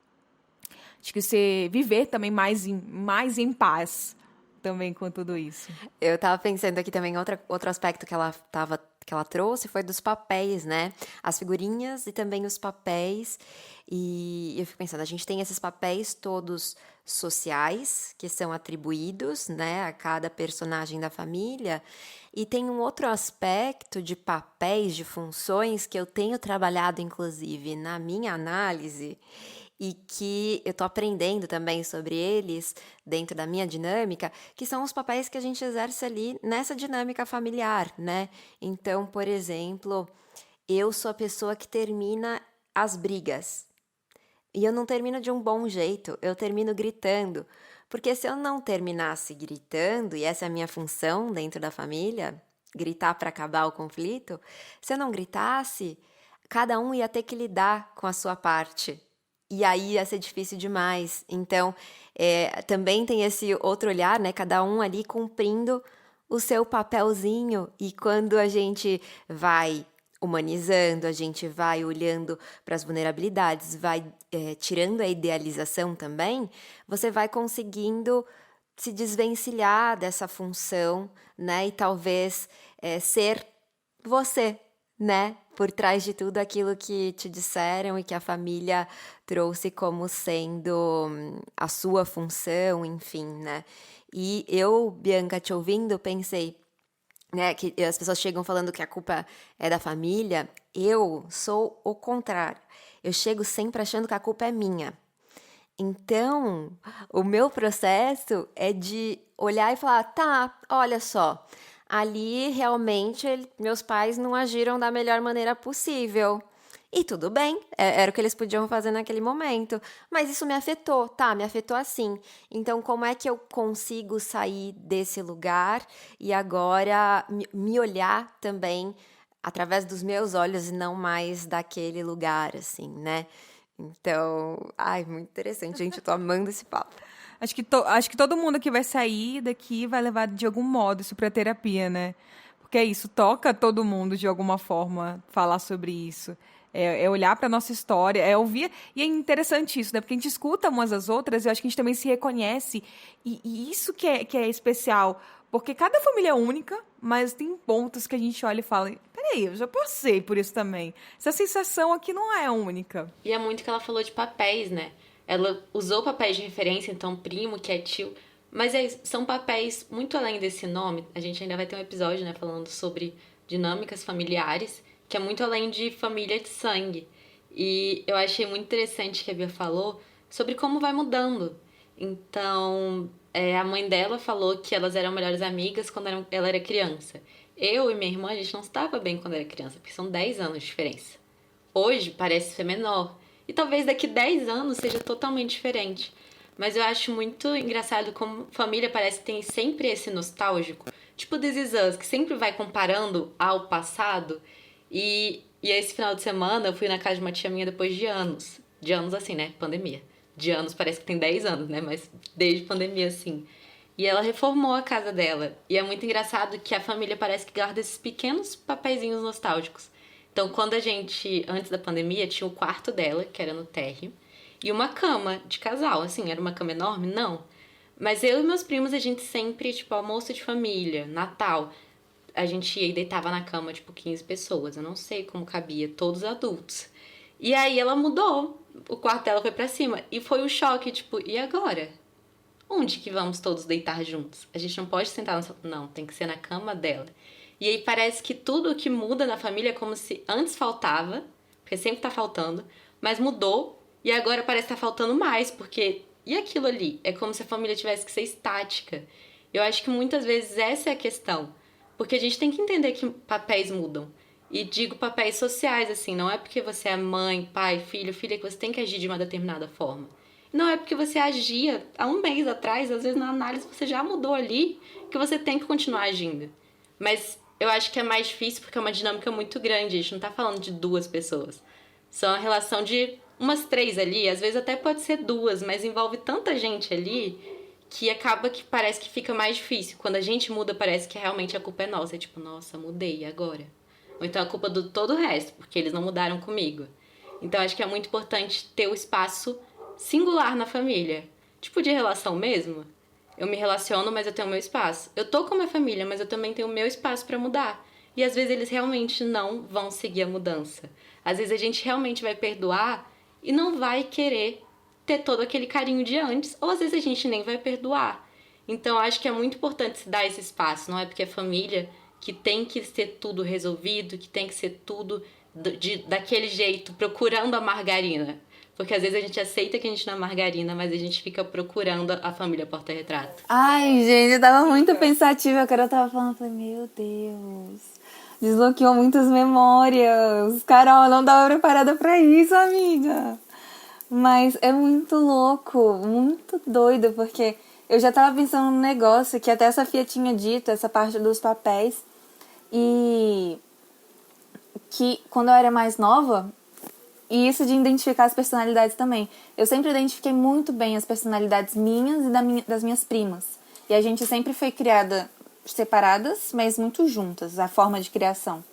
acho que viver também mais em paz também com tudo isso. Eu tava pensando aqui também outro aspecto que ela tava que ela trouxe foi dos papéis, né? As figurinhas e também os papéis. E eu fico pensando, a gente tem esses papéis todos sociais, que são atribuídos, né, a cada personagem da família, e tem um outro aspecto de papéis, de funções, que eu tenho trabalhado, inclusive, na minha análise, e que eu tô aprendendo também sobre eles dentro da minha dinâmica, que são os papéis que a gente exerce ali nessa dinâmica familiar, né? Então, por exemplo, eu sou a pessoa que termina as brigas. E eu não termino de um bom jeito, eu termino gritando. Porque se eu não terminasse gritando, e essa é a minha função dentro da família, gritar para acabar o conflito, se eu não gritasse, cada um ia ter que lidar com a sua parte. E aí ia ser difícil demais. Então, também tem esse outro olhar, né? Cada um ali cumprindo o seu papelzinho. E quando a gente vai humanizando, a gente vai olhando para as vulnerabilidades, vai tirando a idealização também, você vai conseguindo se desvencilhar dessa função, né? E talvez ser você, né? Por trás de tudo aquilo que te disseram e que a família trouxe como sendo a sua função, enfim, né? E eu, Bianca, te ouvindo, pensei, né, que as pessoas chegam falando que a culpa é da família. Eu sou o contrário. Eu chego sempre achando que a culpa é minha. Então, o meu processo é de olhar e falar, tá, olha só, ali realmente meus pais não agiram da melhor maneira possível. E tudo bem, era o que eles podiam fazer naquele momento. Mas isso me afetou, tá? Me afetou assim. Então, como é que eu consigo sair desse lugar e agora me olhar também através dos meus olhos e não mais daquele lugar, assim, né? Então, muito interessante, gente. Eu tô amando esse papo. Acho que todo mundo que vai sair daqui vai levar de algum modo isso pra terapia, né? Porque é isso, toca todo mundo de alguma forma falar sobre isso. É olhar para nossa história, é ouvir. E é interessante isso, né? Porque a gente escuta umas às outras e eu acho que a gente também se reconhece. E isso que é especial. Porque cada família é única, mas tem pontos que a gente olha e fala: peraí, eu já passei por isso também. Essa sensação aqui não é única. E é muito que ela falou de papéis, né? Ela usou papéis de referência, então primo, que é tio. Mas são papéis muito além desse nome. A gente ainda vai ter um episódio, né, falando sobre dinâmicas familiares, que é muito além de família de sangue. E eu achei muito interessante que a Bia falou sobre como vai mudando. Então, a mãe dela falou que elas eram melhores amigas quando ela era criança. Eu e minha irmã, a gente não estava bem quando era criança, porque são 10 anos de diferença. Hoje parece ser menor. E talvez daqui 10 anos seja totalmente diferente. Mas eu acho muito engraçado como família parece que tem sempre esse nostálgico. Tipo This Is Us, que sempre vai comparando ao passado. E esse final de semana eu fui na casa de uma tia minha depois de anos. De anos assim, né? Pandemia. De anos parece que tem 10 anos, né? Mas desde pandemia, assim. E ela reformou a casa dela. E é muito engraçado que a família parece que guarda esses pequenos papeizinhos nostálgicos. Então, quando a gente, antes da pandemia, tinha o quarto dela, que era no térreo, e uma cama de casal, assim, era uma cama enorme? Não. Mas eu e meus primos, a gente sempre, tipo, almoço de família, Natal, a gente ia e deitava na cama, tipo, 15 pessoas. Eu não sei como cabia, todos adultos. E aí ela mudou, o quarto dela foi pra cima. E foi o choque, tipo, e agora? Onde que vamos todos deitar juntos? A gente não pode sentar Não, tem que ser na cama dela. E aí parece que tudo que muda na família é como se antes faltava, porque sempre tá faltando, mas mudou e agora parece que tá faltando mais, porque e aquilo ali? É como se a família tivesse que ser estática. Eu acho que muitas vezes essa é a questão, porque a gente tem que entender que papéis mudam. E digo papéis sociais, assim, não é porque você é mãe, pai, filho, filha que você tem que agir de uma determinada forma. Não é porque você agia há um mês atrás, às vezes na análise você já mudou ali, que você tem que continuar agindo. Mas eu acho que é mais difícil porque é uma dinâmica muito grande, a gente não tá falando de 2 pessoas. São a relação de umas 3 ali, às vezes até pode ser 2, mas envolve tanta gente ali que acaba que parece que fica mais difícil. Quando a gente muda, parece que realmente a culpa é nossa. É tipo, nossa, mudei, agora? Ou então a culpa do todo o resto, porque eles não mudaram comigo. Então acho que é muito importante ter o espaço singular na família. Tipo de relação mesmo. Eu me relaciono, mas eu tenho o meu espaço. Eu tô com a minha família, mas eu também tenho o meu espaço pra mudar. e às vezes eles realmente não vão seguir a mudança. Às vezes a gente realmente vai perdoar e não vai querer ter todo aquele carinho de antes, ou às vezes a gente nem vai perdoar. Então eu acho que é muito importante se dar esse espaço, não é porque é família que tem que ser tudo resolvido, que tem que ser tudo daquele jeito, procurando a margarina. Porque às vezes a gente aceita que a gente não é margarina, mas a gente fica procurando a família porta-retrato. Ai, gente, eu tava muito pensativa. Agora eu tava falando, falei, meu Deus, desbloqueou muitas memórias. Carol, não tava preparada pra isso, amiga. Mas é muito louco, muito doido, porque eu já tava pensando num negócio que até a Sofia tinha dito, essa parte dos papéis. E que quando eu era mais nova, e isso de identificar as personalidades também. Eu sempre identifiquei muito bem as personalidades minhas e das minhas primas. E a gente sempre foi criada separadas, mas muito juntas, a forma de criação.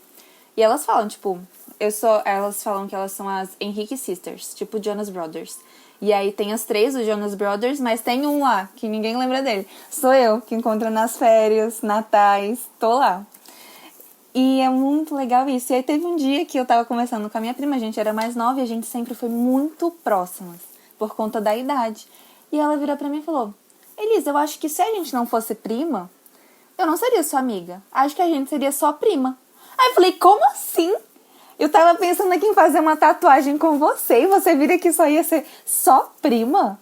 E elas falam, tipo, elas falam que elas são as Henrique Sisters, tipo Jonas Brothers. E aí tem as três, os Jonas Brothers, mas tem um lá, que ninguém lembra dele. Sou eu, que encontro nas férias, natais, tô lá. E é muito legal isso. E aí teve um dia que eu tava conversando com a minha prima, a gente era mais nova e a gente sempre foi muito próximas, por conta da idade. E ela virou pra mim e falou, Elisa, eu acho que se a gente não fosse prima, eu não seria sua amiga. Acho que a gente seria só prima. Aí eu falei, como assim? Eu tava pensando aqui em fazer uma tatuagem com você e você vira que só ia ser só prima?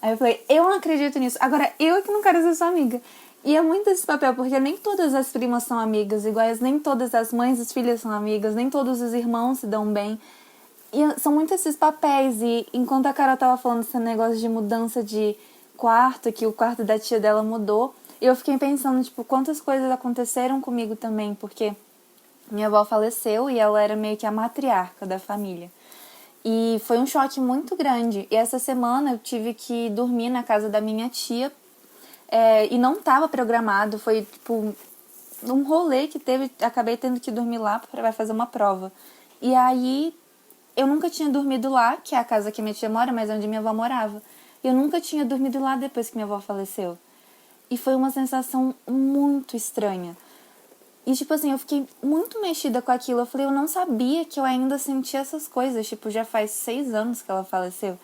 Aí eu falei, eu não acredito nisso. Agora eu que não quero ser sua amiga. E é muito esse papel, porque nem todas as primas são amigas iguais, nem todas as mães e as filhas são amigas, nem todos os irmãos se dão bem. E são muito esses papéis. E enquanto a Carol tava falando desse negócio de mudança de quarto, que o quarto da tia dela mudou, eu fiquei pensando, tipo, quantas coisas aconteceram comigo também, porque minha avó faleceu e ela era meio que a matriarca da família. E foi um choque muito grande. E essa semana eu tive que dormir na casa da minha tia, e não estava programado, foi tipo um rolê que teve, acabei tendo que dormir lá para fazer uma prova. E aí eu nunca tinha dormido lá, que é a casa que minha tia mora, mas é onde minha avó morava. E eu nunca tinha dormido lá depois que minha avó faleceu. E foi uma sensação muito estranha. E tipo assim, eu fiquei muito mexida com aquilo. Eu falei, eu não sabia que eu ainda sentia essas coisas. Tipo, já faz 6 anos que ela faleceu.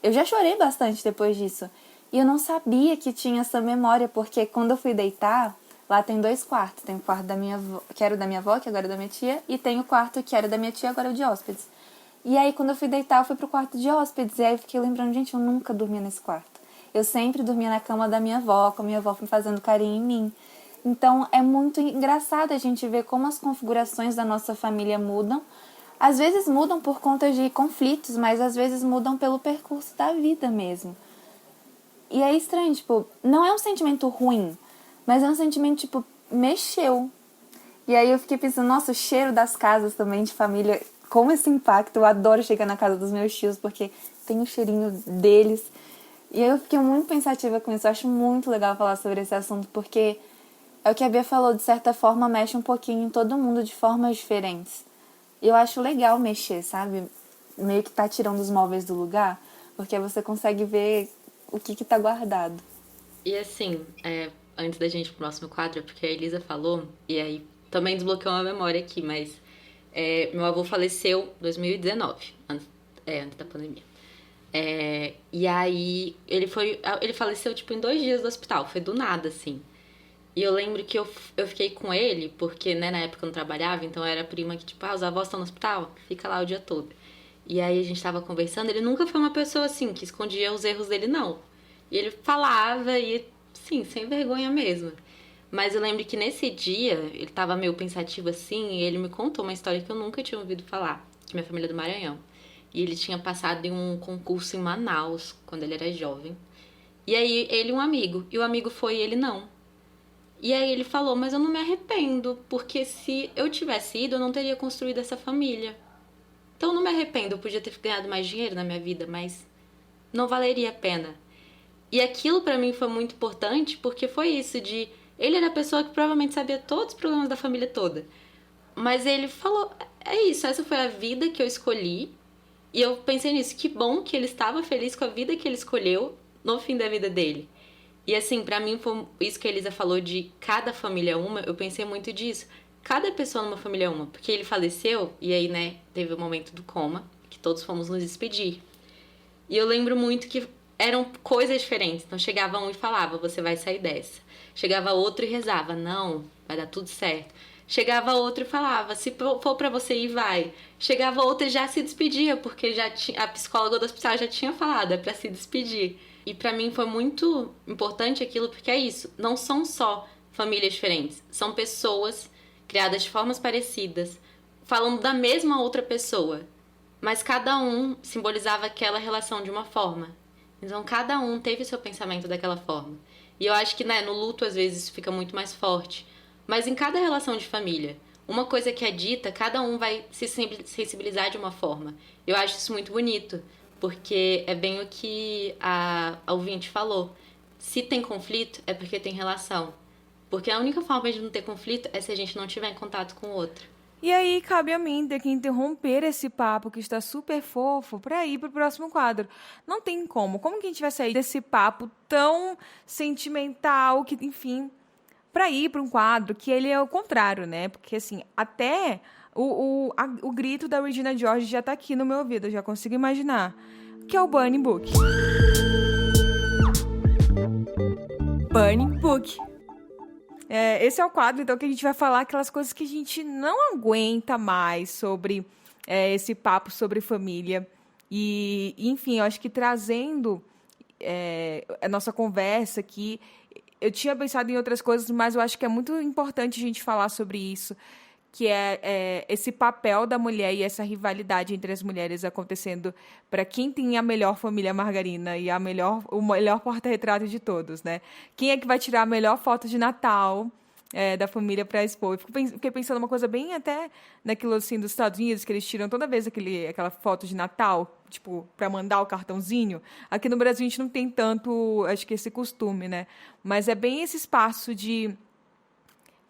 Eu já chorei bastante depois disso. E eu não sabia que tinha essa memória, porque quando eu fui deitar, lá tem 2 quartos. Tem o quarto da minha avó, que era da minha avó, que agora é da minha tia, e tem o quarto que era da minha tia, agora é o de hóspedes. E aí, quando eu fui deitar, eu fui pro quarto de hóspedes, e aí eu fiquei lembrando, gente, eu nunca dormia nesse quarto. Eu sempre dormia na cama da minha avó, com a minha avó fazendo carinho em mim. Então, é muito engraçado a gente ver como as configurações da nossa família mudam. Às vezes mudam por conta de conflitos, mas às vezes mudam pelo percurso da vida mesmo. E é estranho, tipo, não é um sentimento ruim, mas é um sentimento, tipo, mexeu. E aí eu fiquei pensando, nossa, o cheiro das casas também de família, como esse impacto. Eu adoro chegar na casa dos meus tios, porque tem o cheirinho deles. E aí eu fiquei muito pensativa com isso. Eu acho muito legal falar sobre esse assunto, porque é o que a Bia falou, de certa forma, mexe um pouquinho em todo mundo de formas diferentes. E eu acho legal mexer, sabe? Meio que tá tirando os móveis do lugar, porque você consegue ver o que tá guardado. E assim, antes da gente ir pro próximo quadro, porque a Elisa falou, e aí também desbloqueou uma memória aqui, mas meu avô faleceu em 2019, antes da pandemia. E aí ele faleceu tipo em 2 dias do hospital, foi do nada, assim. E eu lembro que eu fiquei com ele, porque, né, na época eu não trabalhava, então eu era a prima que, tipo, os avós estão no hospital, fica lá o dia todo. E aí a gente tava conversando, ele nunca foi uma pessoa, assim, que escondia os erros dele, não. E ele falava, e, sim, sem vergonha mesmo. Mas eu lembro que nesse dia, ele tava meio pensativo, assim, e ele me contou uma história que eu nunca tinha ouvido falar, que minha família é do Maranhão. E ele tinha passado em um concurso em Manaus, quando ele era jovem. E aí ele e um amigo, e o amigo foi e ele não. E aí ele falou, mas eu não me arrependo, porque se eu tivesse ido, eu não teria construído essa família. Então eu não me arrependo, eu podia ter ganhado mais dinheiro na minha vida, mas não valeria a pena. E aquilo pra mim foi muito importante, porque foi isso de... Ele era a pessoa que provavelmente sabia todos os problemas da família toda. Mas ele falou, é isso, essa foi a vida que eu escolhi. E eu pensei nisso, que bom que ele estava feliz com a vida que ele escolheu no fim da vida dele. E assim, pra mim foi isso que a Elisa falou de cada família uma, eu pensei muito disso. cada pessoa numa família é uma. Porque ele faleceu e aí, né, teve o momento do coma, que todos fomos nos despedir. E eu lembro muito que eram coisas diferentes. Então chegava um e falava, você vai sair dessa. Chegava outro e rezava, não, vai dar tudo certo. Chegava outro e falava, se for pra você ir, vai. Chegava outro e já se despedia, porque a psicóloga do hospital já tinha falado, é pra se despedir. E pra mim foi muito importante aquilo, porque é isso, não são só famílias diferentes, são pessoas criadas de formas parecidas, falando da mesma outra pessoa, mas cada um simbolizava aquela relação de uma forma. Então cada um teve seu pensamento daquela forma. E eu acho que, né, no luto às vezes isso fica muito mais forte. Mas em cada relação de família, uma coisa que é dita, cada um vai se sensibilizar de uma forma. Eu acho isso muito bonito, porque é bem o que a ouvinte falou. Se tem conflito, é porque tem relação. Porque a única forma de não ter conflito é se a gente não tiver em contato com o outro. E aí, cabe a mim ter que interromper esse papo que está super fofo para ir pro próximo quadro. Não tem como. Como que a gente vai sair desse papo tão sentimental que, enfim, para ir para um quadro que ele é o contrário, né? Porque, assim, até o grito da Regina George já tá aqui no meu ouvido, eu já consigo imaginar. Que é o Burning Book. Burning Book. Esse é o quadro, então, que a gente vai falar aquelas coisas que a gente não aguenta mais sobre esse papo sobre família. E, enfim, eu acho que trazendo a nossa conversa aqui, eu tinha pensado em outras coisas, mas eu acho que é muito importante a gente falar sobre isso, que é esse papel da mulher e essa rivalidade entre as mulheres acontecendo para quem tem a melhor família margarina e o melhor porta-retrato de todos, né? Quem é que vai tirar a melhor foto de Natal da família para expor? Fiquei pensando uma coisa bem até naquilo assim dos Estados Unidos, que eles tiram toda vez aquela foto de Natal, tipo, para mandar o cartãozinho. Aqui no Brasil a gente não tem tanto, acho que esse costume, né? Mas é bem esse espaço de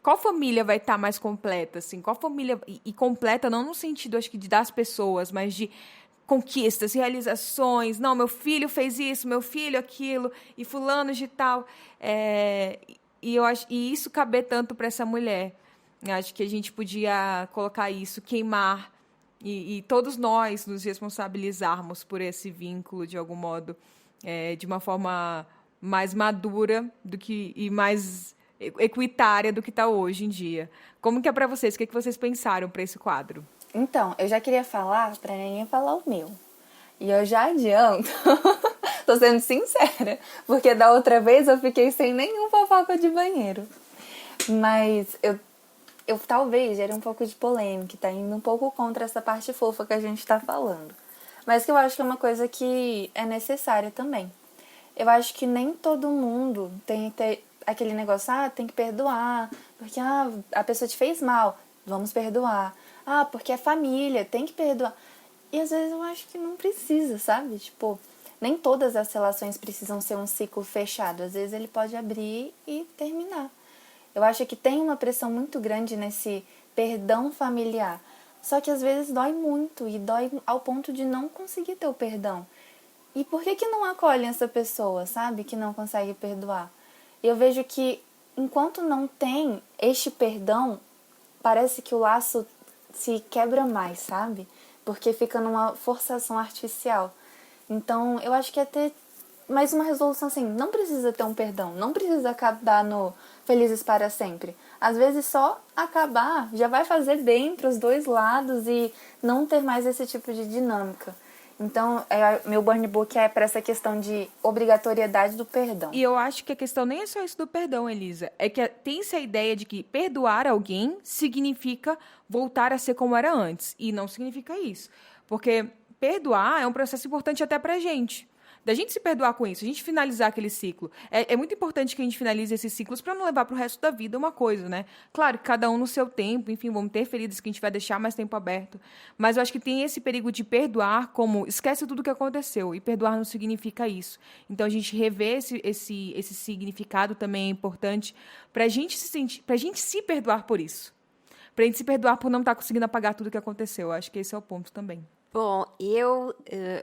qual família vai estar mais completa, assim? Qual família... E completa não no sentido, acho que, das pessoas, mas de conquistas, realizações. Não, meu filho fez isso, meu filho aquilo, e fulano de tal. E isso caber tanto para essa mulher. Eu acho que a gente podia colocar isso, queimar, e todos nós nos responsabilizarmos por esse vínculo, de algum modo, de uma forma mais madura e mais equitária do que está hoje em dia. Como que é para vocês? O que vocês pensaram para esse quadro? Então, eu já queria falar para ninguém falar o meu. E eu já adianto, tô sendo sincera, porque da outra vez eu fiquei sem nenhum fofoca de banheiro. Mas eu talvez gere um pouco de polêmica, tá indo um pouco contra essa parte fofa que a gente tá falando. Mas que eu acho que é uma coisa que é necessária também. Eu acho que nem todo mundo tem que ter aquele negócio, tem que perdoar, porque a pessoa te fez mal, vamos perdoar. Porque é família, tem que perdoar. E às vezes eu acho que não precisa, sabe? Tipo, nem todas as relações precisam ser um ciclo fechado. Às vezes ele pode abrir e terminar. Eu acho que tem uma pressão muito grande nesse perdão familiar. Só que às vezes dói muito e dói ao ponto de não conseguir ter o perdão. E por que não acolhem essa pessoa, sabe? Que não consegue perdoar. Eu vejo que enquanto não tem este perdão, parece que o laço se quebra mais, sabe? Porque fica numa forçação artificial. Então, eu acho que é ter mais uma resolução assim, não precisa ter um perdão, não precisa acabar no felizes para sempre. Às vezes só acabar já vai fazer bem para os dois lados e não ter mais esse tipo de dinâmica. Então, meu burn book é para essa questão de obrigatoriedade do perdão. E eu acho que a questão nem é só isso do perdão, Elisa. É que tem-se a ideia de que perdoar alguém significa voltar a ser como era antes. E não significa isso. Porque perdoar é um processo importante até pra gente. Da gente se perdoar com isso, a gente finalizar aquele ciclo. É muito importante que a gente finalize esses ciclos para não levar para o resto da vida uma coisa, né? Claro, cada um no seu tempo, enfim, vamos ter feridas que a gente vai deixar mais tempo aberto. Mas eu acho que tem esse perigo de perdoar como esquece tudo o que aconteceu. E perdoar não significa isso. Então, a gente rever esse significado também é importante para a gente se perdoar por isso. Para a gente se perdoar por não estar conseguindo apagar tudo o que aconteceu. Eu acho que esse é o ponto também. Bom,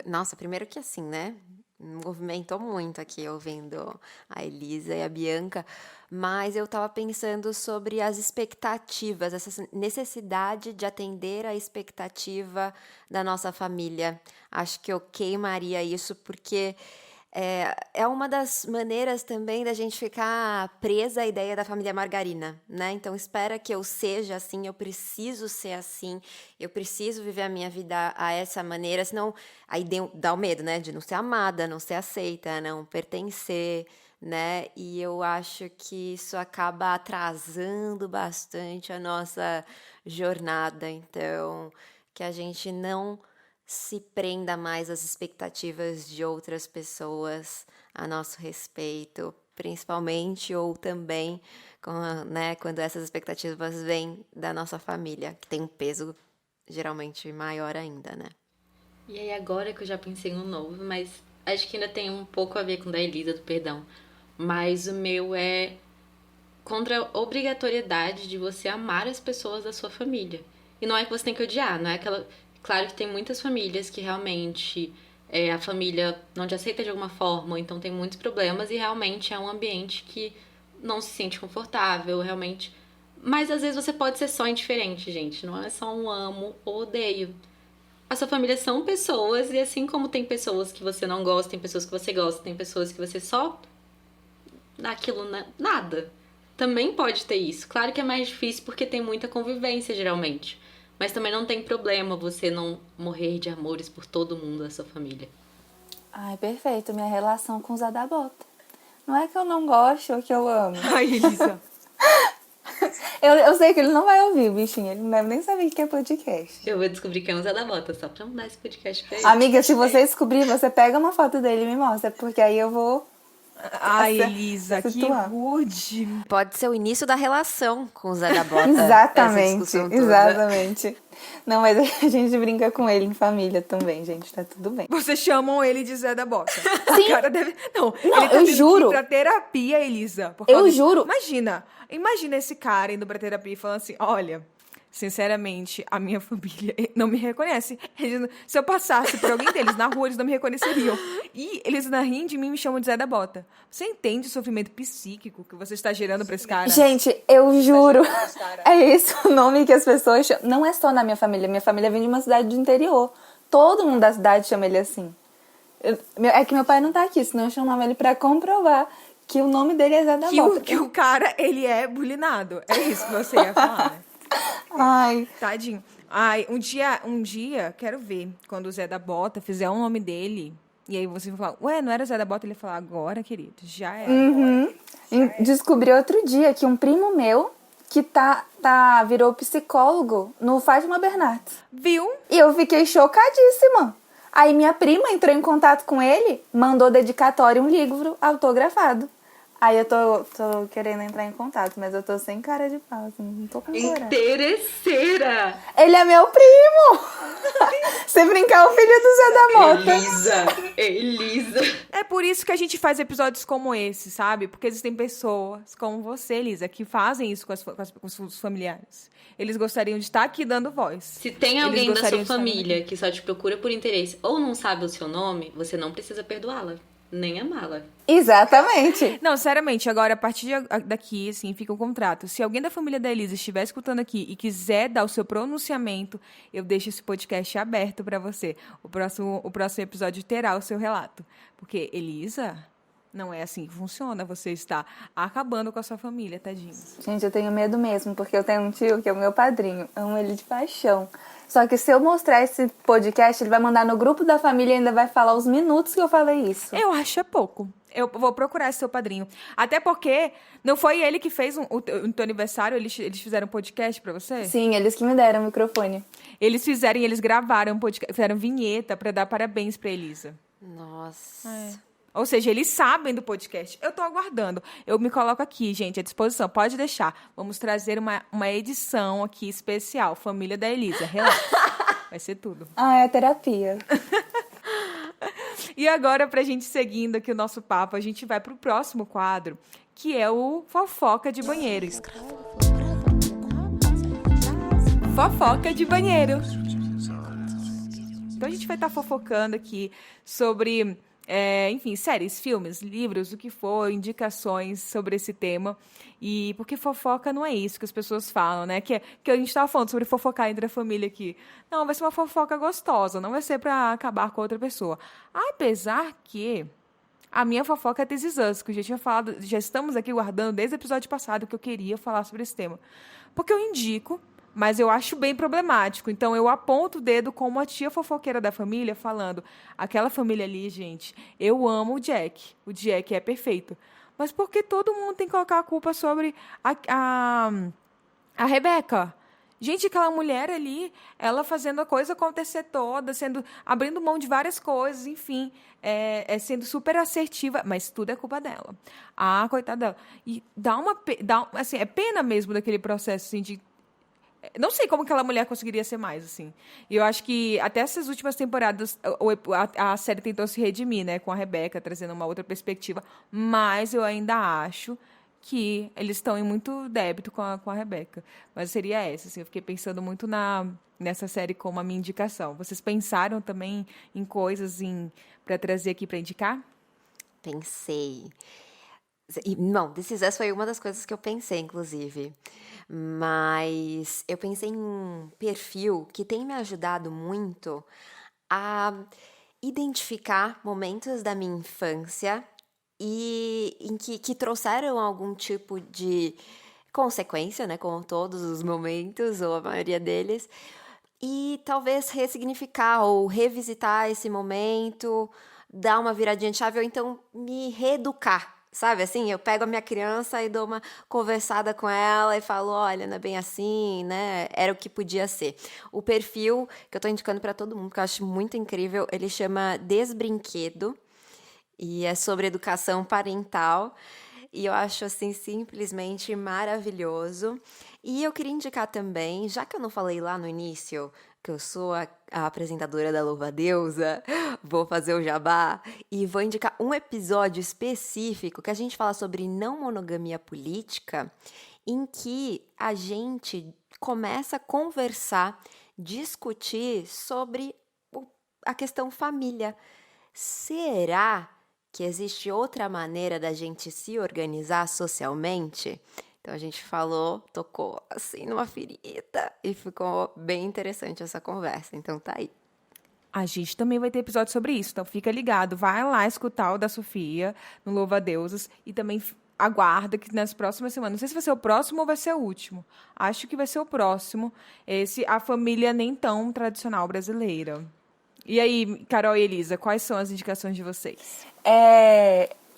nossa, primeiro que assim, né? movimentou muito aqui ouvindo a Elisa e a Bianca, mas eu estava pensando sobre as expectativas, essa necessidade de atender a expectativa da nossa família. Acho que eu queimaria isso porque é uma das maneiras também da gente ficar presa à ideia da família margarina, né? Então, espera que eu seja assim, eu preciso ser assim, eu preciso viver a minha vida a essa maneira, senão aí dá o medo, né? De não ser amada, não ser aceita, não pertencer, né? E eu acho que isso acaba atrasando bastante a nossa jornada. Então, que a gente não se prenda mais às expectativas de outras pessoas a nosso respeito, principalmente ou também quando essas expectativas vêm da nossa família, que tem um peso geralmente maior ainda, né? E aí agora que eu já pensei no novo, mas acho que ainda tem um pouco a ver com o da Elisa, do perdão. Mas o meu é contra a obrigatoriedade de você amar as pessoas da sua família. E não é que você tem que odiar, não é aquela... Claro que tem muitas famílias que realmente a família não te aceita de alguma forma, então tem muitos problemas e realmente é um ambiente que não se sente confortável, realmente. Mas às vezes você pode ser só indiferente, gente, não é só um amo ou odeio. A sua família são pessoas e assim como tem pessoas que você não gosta, tem pessoas que você gosta, tem pessoas que você só dá aquilo nada. Também pode ter isso. Claro que é mais difícil porque tem muita convivência geralmente. Mas também não tem problema você não morrer de amores por todo mundo da sua família. Ai, perfeito. Minha relação com o Zé da Bota. Não é que eu não gosto ou que eu amo. Ai, Elisa. Eu sei que ele não vai ouvir, bichinho. Ele não deve nem saber o que é podcast. Eu vou descobrir quem é o Zé da Bota, só pra mudar esse podcast pra ele. Amiga, se você descobrir, você pega uma foto dele e me mostra. Porque aí eu vou... Ai, Elisa, que situar. rude. Pode ser o início da relação com o Zé da Bota. Exatamente, exatamente. Não, mas a gente brinca com ele em família também, gente, tá tudo bem. Vocês chamam ele de Zé da Bota. Sim. O cara deve... Não, ele tá eu tendo juro. que ir pra terapia, Elisa. Eu juro. Imagina esse cara indo pra terapia e falando assim, olha... Sinceramente, a minha família não me reconhece. Se eu passasse por alguém deles na rua, eles não me reconheceriam. E eles ainda riem de mim e me chamam de Zé da Bota. Você entende o sofrimento psíquico que você está gerando pra esse cara? Gente, eu juro. É esse o nome que as pessoas chamam. Não é só na minha família. Minha família vem de uma cidade do interior. Todo mundo da cidade chama ele assim. É que meu pai não tá aqui, senão eu chamava ele pra comprovar que o nome dele é Zé da Bota. Que o cara, ele é bulinado. É isso que você ia falar, né? Ai. Tadinho. Ai, um dia, quero ver, quando o Zé da Bota fizer o nome dele, e aí você vai falar, ué, não era o Zé da Bota? Ele vai falar, agora, querido, já é. Descobri outro dia que um primo meu, que virou psicólogo no Fátima Bernardes. Viu? E eu fiquei chocadíssima. Aí minha prima entrou em contato com ele, mandou dedicatória um livro autografado. Aí eu tô querendo entrar em contato, mas eu tô sem cara de pau, assim, não tô com coragem. Interesseira! Ele é meu primo! Se brincar, o filho do Zé da Mota. Elisa! É por isso que a gente faz episódios como esse, sabe? Porque existem pessoas como você, Elisa, que fazem isso com os familiares. Eles gostariam de estar aqui dando voz. Se tem alguém da sua família que só te procura por interesse ou não sabe o seu nome, você não precisa perdoá-la. Nem amá-la. Exatamente. Não, seriamente, agora, a partir daqui, assim, fica um contrato. Se alguém da família da Elisa estiver escutando aqui e quiser dar o seu pronunciamento, eu deixo esse podcast aberto pra você. O próximo episódio terá o seu relato. Porque, Elisa, não é assim que funciona. Você está acabando com a sua família, tadinhos. Gente, eu tenho medo mesmo, porque eu tenho um tio que é o meu padrinho. Amo ele de paixão. Só que se eu mostrar esse podcast, ele vai mandar no grupo da família e ainda vai falar os minutos que eu falei isso. Eu acho pouco. Eu vou procurar esse seu padrinho. Até porque não foi ele que fez o teu aniversário, eles fizeram um podcast pra você? Sim, eles que me deram o microfone. Eles gravaram um podcast, fizeram vinheta pra dar parabéns pra Elisa. Nossa. Ou seja, eles sabem do podcast. Eu tô aguardando. Eu me coloco aqui, gente, à disposição. Pode deixar. Vamos trazer uma edição aqui especial. Família da Elisa. Relaxa. Vai ser tudo. É terapia. E agora, pra gente seguindo aqui o nosso papo, a gente vai pro próximo quadro, que é o Fofoca de Banheiro. Fofoca de Banheiro. Então a gente vai estar fofocando aqui sobre enfim, séries, filmes, livros, o que for, indicações sobre esse tema. E porque fofoca não é isso que as pessoas falam, né? Que a gente estava falando sobre fofocar entre a família aqui. Não, vai ser uma fofoca gostosa, não vai ser para acabar com outra pessoa. Apesar que a minha fofoca é This Is Us, que eu já tinha falado, já estamos aqui guardando desde o episódio passado que eu queria falar sobre esse tema. Porque eu indico, mas eu acho bem problemático. Então, eu aponto o dedo como a tia fofoqueira da família, falando, aquela família ali, gente, eu amo o Jack. O Jack é perfeito. Mas por que todo mundo tem que colocar a culpa sobre a Rebecca? Gente, aquela mulher ali, ela fazendo a coisa acontecer toda, abrindo mão de várias coisas, enfim, sendo super assertiva, mas tudo é culpa dela. Ah, coitada dela. E assim, é pena mesmo daquele processo, assim, de... Não sei como aquela mulher conseguiria ser mais, assim. E eu acho que até essas últimas temporadas a série tentou se redimir, né? Com a Rebecca, trazendo uma outra perspectiva. Mas eu ainda acho que eles estão em muito débito com a Rebecca. Mas seria essa, assim. Eu fiquei pensando muito nessa série como a minha indicação. Vocês pensaram também em coisas para trazer aqui para indicar? Pensei. Não, This Is Us foi uma das coisas que eu pensei, inclusive. Mas eu pensei em um perfil que tem me ajudado muito a identificar momentos da minha infância e em que trouxeram algum tipo de consequência, né, como todos os momentos, ou a maioria deles, e talvez ressignificar ou revisitar esse momento, dar uma viradinha de chave, ou então me reeducar. Sabe, assim, eu pego a minha criança e dou uma conversada com ela e falo, olha, não é bem assim, né? Era o que podia ser. O perfil que eu tô indicando pra todo mundo, que eu acho muito incrível, ele chama Desbrinquedo e é sobre educação parental. E eu acho, assim, simplesmente maravilhoso. E eu queria indicar também, já que eu não falei lá no início, que eu sou a apresentadora da Louva Deusa, vou fazer o jabá e vou indicar um episódio específico que a gente fala sobre não monogamia política, em que a gente começa a conversar, discutir sobre a questão família. Será que existe outra maneira da gente se organizar socialmente? Então a gente falou, tocou assim numa ferida e ficou bem interessante essa conversa. Então tá aí. A gente também vai ter episódio sobre isso, então fica ligado. Vai lá escutar o da Sofia no Louva a Deusas e também aguarda que nas próximas semanas, não sei se vai ser o próximo ou vai ser o último. Acho que vai ser o próximo. A família nem tão tradicional brasileira. E aí, Carol e Elisa, quais são as indicações de vocês?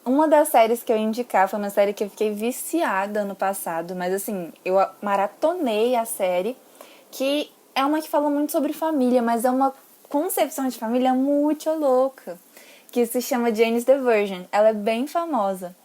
Uma das séries que eu ia indicar foi uma série que eu fiquei viciada no passado, mas assim, eu maratonei a série, que é uma que fala muito sobre família, mas é uma concepção de família muito louca, que se chama Jane the Virgin. Ela é bem famosa.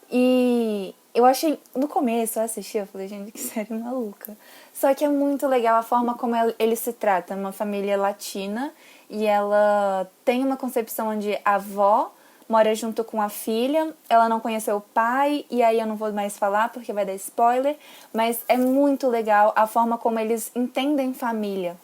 E eu achei, no começo eu assisti, eu falei, gente, que série maluca. Só que é muito legal a forma como ele se trata. É uma família latina e ela tem uma concepção onde a avó mora junto com a filha, ela não conheceu o pai, e aí eu não vou mais falar porque vai dar spoiler, mas é muito legal a forma como eles entendem família.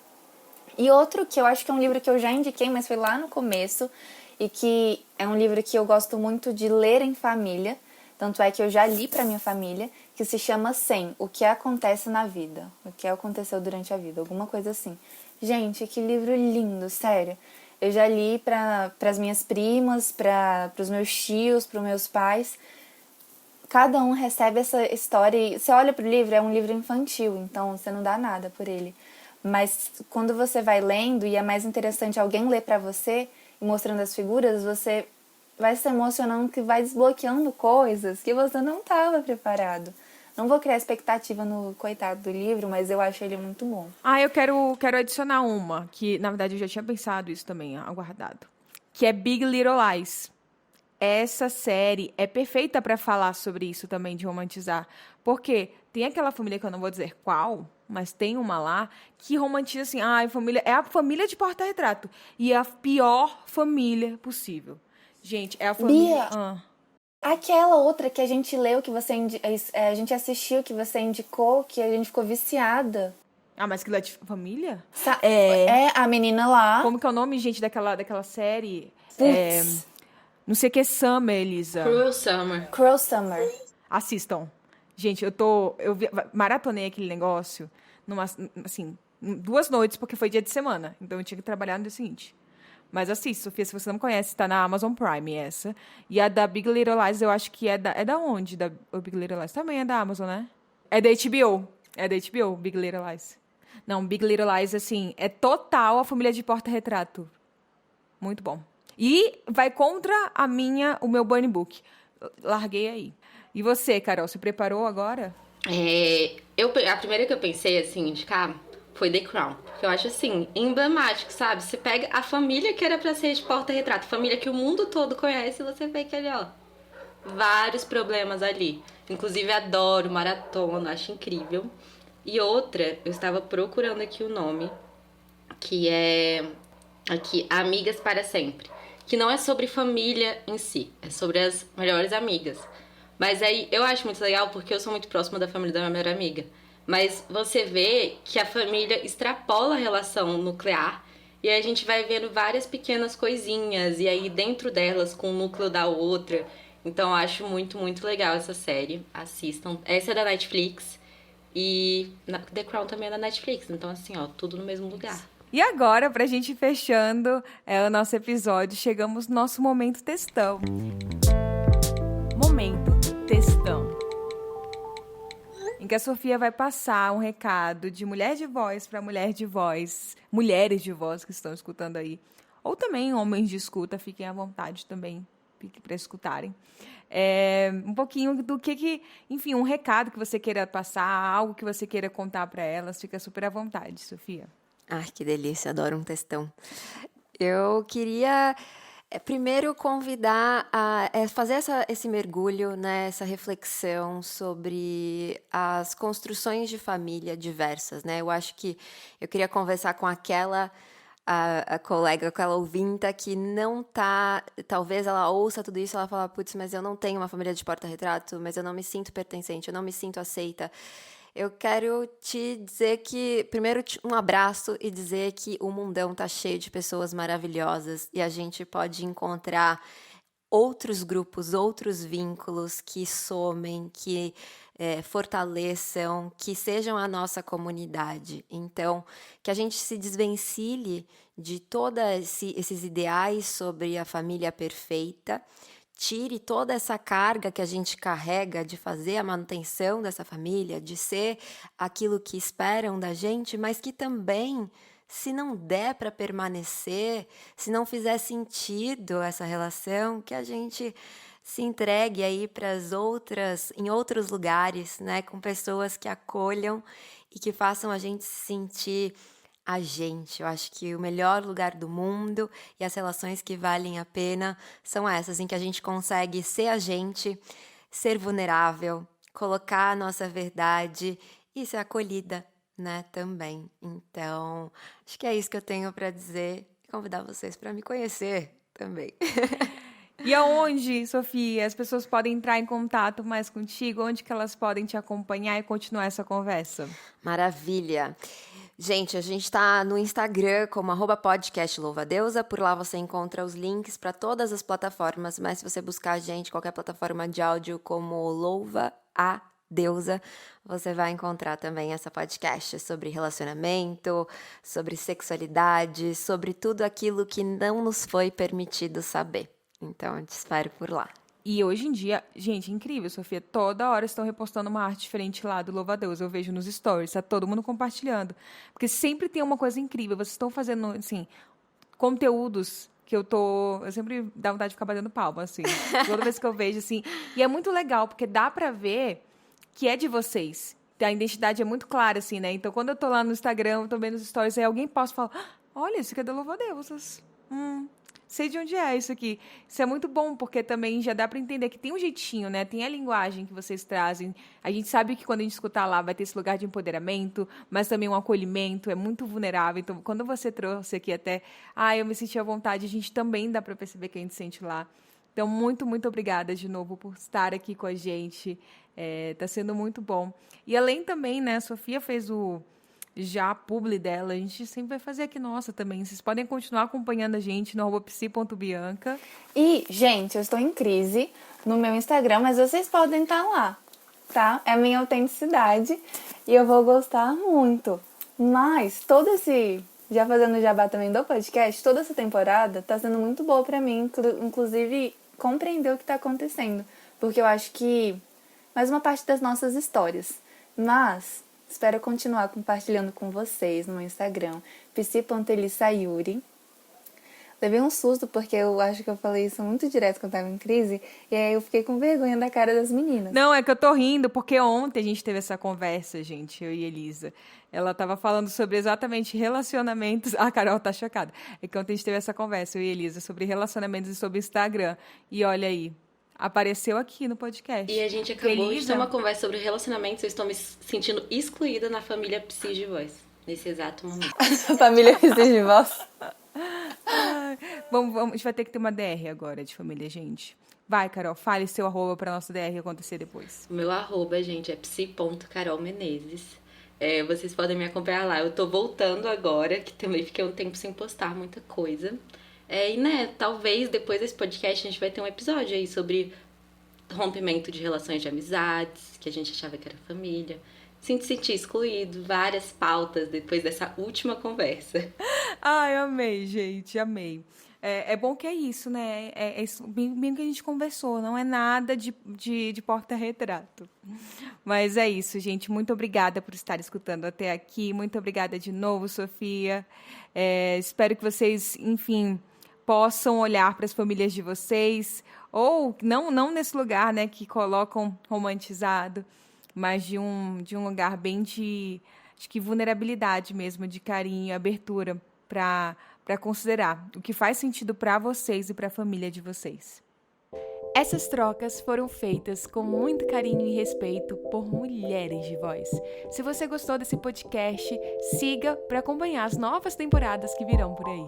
E outro que eu acho que é um livro que eu já indiquei, mas foi lá no começo, e que é um livro que eu gosto muito de ler em família, tanto é que eu já li para minha família, que se chama 100, O que acontece na vida, o que aconteceu durante a vida, alguma coisa assim. Gente, que livro lindo, sério. Eu já li para as minhas primas, para os meus tios, para os meus pais. Cada um recebe essa história e você olha para o livro, é um livro infantil, então você não dá nada por ele. Mas quando você vai lendo e é mais interessante alguém ler para você e mostrando as figuras, você vai se emocionando, que vai desbloqueando coisas que você não estava preparado. Não vou criar expectativa no coitado do livro, mas eu acho ele muito bom. Eu quero adicionar uma, que na verdade eu já tinha pensado isso também, aguardado, que é Big Little Lies. Essa série é perfeita para falar sobre isso também, de romantizar. Porque tem aquela família, que eu não vou dizer qual, mas tem uma lá, que romantiza assim, é a família de porta-retrato. E é a pior família possível. Gente, é a família... Bia, aquela outra que a gente leu, que a gente assistiu, que você indicou, que a gente ficou viciada. Mas que lá é de família? É a menina lá. Como que é o nome, gente, daquela série? Putz. Não sei o que é Summer, Elisa. Cruel Summer. Cruel Summer. Assistam. Gente, maratonei aquele negócio assim, 2 noites, porque foi dia de semana. Então eu tinha que trabalhar no dia seguinte. Mas assiste, Sofia, se você não conhece, tá na Amazon Prime essa. E a da Big Little Lies, eu acho que é da onde? O Big Little Lies também é da Amazon, né? É da HBO. É da HBO, Big Little Lies. Não, Big Little Lies, assim, é total a família de Porta-Retrato. Muito bom. E vai contra o meu Burn Book. Larguei aí. E você, Carol, se preparou agora? A primeira que eu pensei, assim, indicar foi The Crown. Porque eu acho, assim, emblemático, sabe? Você pega a família que era pra ser de porta-retrato, família que o mundo todo conhece, e você vê que ali, ó, vários problemas ali. Inclusive, adoro maratona, acho incrível. E outra, eu estava procurando aqui o nome, que é aqui, Amigas para Sempre. Que não é sobre família em si, é sobre as melhores amigas. Mas aí, eu acho muito legal porque eu sou muito próxima da família da minha melhor amiga. Mas você vê que a família extrapola a relação nuclear e aí a gente vai vendo várias pequenas coisinhas e aí dentro delas com o núcleo da outra. Então eu acho muito, muito legal essa série. Assistam. Essa é da Netflix e The Crown também é da Netflix. Então assim, ó, tudo no mesmo lugar. E agora, pra gente ir fechando o nosso episódio, chegamos no nosso momento textão. Momento textão. Em que a Sofia vai passar um recado de mulher de voz para mulher de voz, mulheres de voz que estão escutando aí, ou também homens de escuta, fiquem à vontade também para escutarem. Um pouquinho do enfim, um recado que você queira passar, algo que você queira contar para elas, fica super à vontade, Sofia. Ai, que delícia, adoro um textão. Eu queria primeiro convidar a fazer esse mergulho, né, essa reflexão sobre as construções de família diversas, né? Eu acho que eu queria conversar com aquela a colega, aquela ouvinta que não tá, talvez ela ouça tudo isso e ela fala, putz, mas eu não tenho uma família de porta-retrato, mas eu não me sinto pertencente, eu não me sinto aceita. Eu quero te dizer que, primeiro, um abraço e dizer que o mundão tá cheio de pessoas maravilhosas e a gente pode encontrar outros grupos, outros vínculos que somem, que fortaleçam, que sejam a nossa comunidade. Então, que a gente se desvencilhe de todos esses ideais sobre a família perfeita, tire toda essa carga que a gente carrega de fazer a manutenção dessa família, de ser aquilo que esperam da gente, mas que também, se não der para permanecer, se não fizer sentido essa relação, que a gente se entregue aí em outros lugares, né, com pessoas que acolham e que façam a gente se sentir a gente. Eu acho que o melhor lugar do mundo e as relações que valem a pena são essas, em que a gente consegue ser a gente, ser vulnerável, colocar a nossa verdade e ser acolhida, né, também. Então, acho que é isso que eu tenho para dizer e convidar vocês para me conhecer também. E aonde, Sofia, as pessoas podem entrar em contato mais contigo? Onde que elas podem te acompanhar e continuar essa conversa? Maravilha! Gente, a gente está no Instagram como @podcastlouvadeusa. Por lá você encontra os links para todas as plataformas, mas se você buscar a gente, qualquer plataforma de áudio como Louva a Deusa, você vai encontrar também essa podcast sobre relacionamento, sobre sexualidade, sobre tudo aquilo que não nos foi permitido saber. Então, eu te espero por lá. E hoje em dia, gente, incrível, Sofia, toda hora estão repostando uma arte diferente lá do Louva a Deus. Eu vejo nos stories, tá todo mundo compartilhando. Porque sempre tem uma coisa incrível. Vocês estão fazendo, assim, conteúdos que eu sempre dá vontade de ficar batendo palma, assim. Toda vez que eu vejo, assim. E é muito legal, porque dá pra ver que é de vocês. A identidade é muito clara, assim, né? Então, quando eu tô lá no Instagram, eu tô vendo os stories, aí alguém posta e fala, olha, isso aqui é do Louva a Deus. Sei de onde é isso aqui. Isso é muito bom, porque também já dá para entender que tem um jeitinho, né? Tem a linguagem que vocês trazem. A gente sabe que quando a gente escutar lá vai ter esse lugar de empoderamento, mas também um acolhimento, é muito vulnerável. Então, quando você trouxe aqui até, eu me senti à vontade, a gente também dá para perceber que a gente sente lá. Então, muito, muito obrigada de novo por estar aqui com a gente. Tá sendo muito bom. E além também, né, a Sofia fez já a publi dela, a gente sempre vai fazer aqui nossa também. Vocês podem continuar acompanhando a gente no @psi.bianca. E, gente, eu estou em crise no meu Instagram, mas vocês podem estar lá, tá? É a minha autenticidade e eu vou gostar muito. Mas já fazendo jabá também do podcast, toda essa temporada tá sendo muito boa pra mim, inclusive compreender o que tá acontecendo. Porque eu acho que mais uma parte das nossas histórias. Mas espero continuar compartilhando com vocês no meu Instagram, psi.elissayuri. Levei um susto porque eu acho que eu falei isso muito direto quando eu tava em crise. E aí eu fiquei com vergonha da cara das meninas. Não, é que eu tô rindo porque ontem a gente teve essa conversa, gente, eu e Elisa. Ela tava falando sobre exatamente relacionamentos. A Carol tá chocada. É que ontem a gente teve essa conversa, eu e Elisa, sobre relacionamentos e sobre Instagram. E olha aí, apareceu aqui no podcast. E a gente acabou Elisa... de ter uma conversa sobre relacionamentos. Eu estou me sentindo excluída na família Psi de Voz, nesse exato momento. Família Psi de Voz. Vamos, a gente vai ter que ter uma DR agora de família, gente. Vai, Carol, fale seu @, pra nossa DR acontecer depois. O meu @, gente, é psi.carolmenezes. Vocês podem me acompanhar lá. Eu tô voltando agora, que também fiquei um tempo sem postar muita coisa. E, né, talvez depois desse podcast a gente vai ter um episódio aí sobre rompimento de relações de amizades, que a gente achava que era família. Se sentir excluído, várias pautas depois dessa última conversa. Ai, amei, gente, amei. É bom que é isso, né? É isso bem que a gente conversou, não é nada de porta-retrato. Mas é isso, gente. Muito obrigada por estar escutando até aqui. Muito obrigada de novo, Sofia. Espero que vocês, enfim, possam olhar para as famílias de vocês, ou não nesse lugar, né, que colocam romantizado, mas de um lugar bem acho que vulnerabilidade mesmo, de carinho, abertura para considerar o que faz sentido para vocês e para a família de vocês. Essas trocas foram feitas com muito carinho e respeito por mulheres de voz. Se você gostou desse podcast, siga para acompanhar as novas temporadas que virão por aí.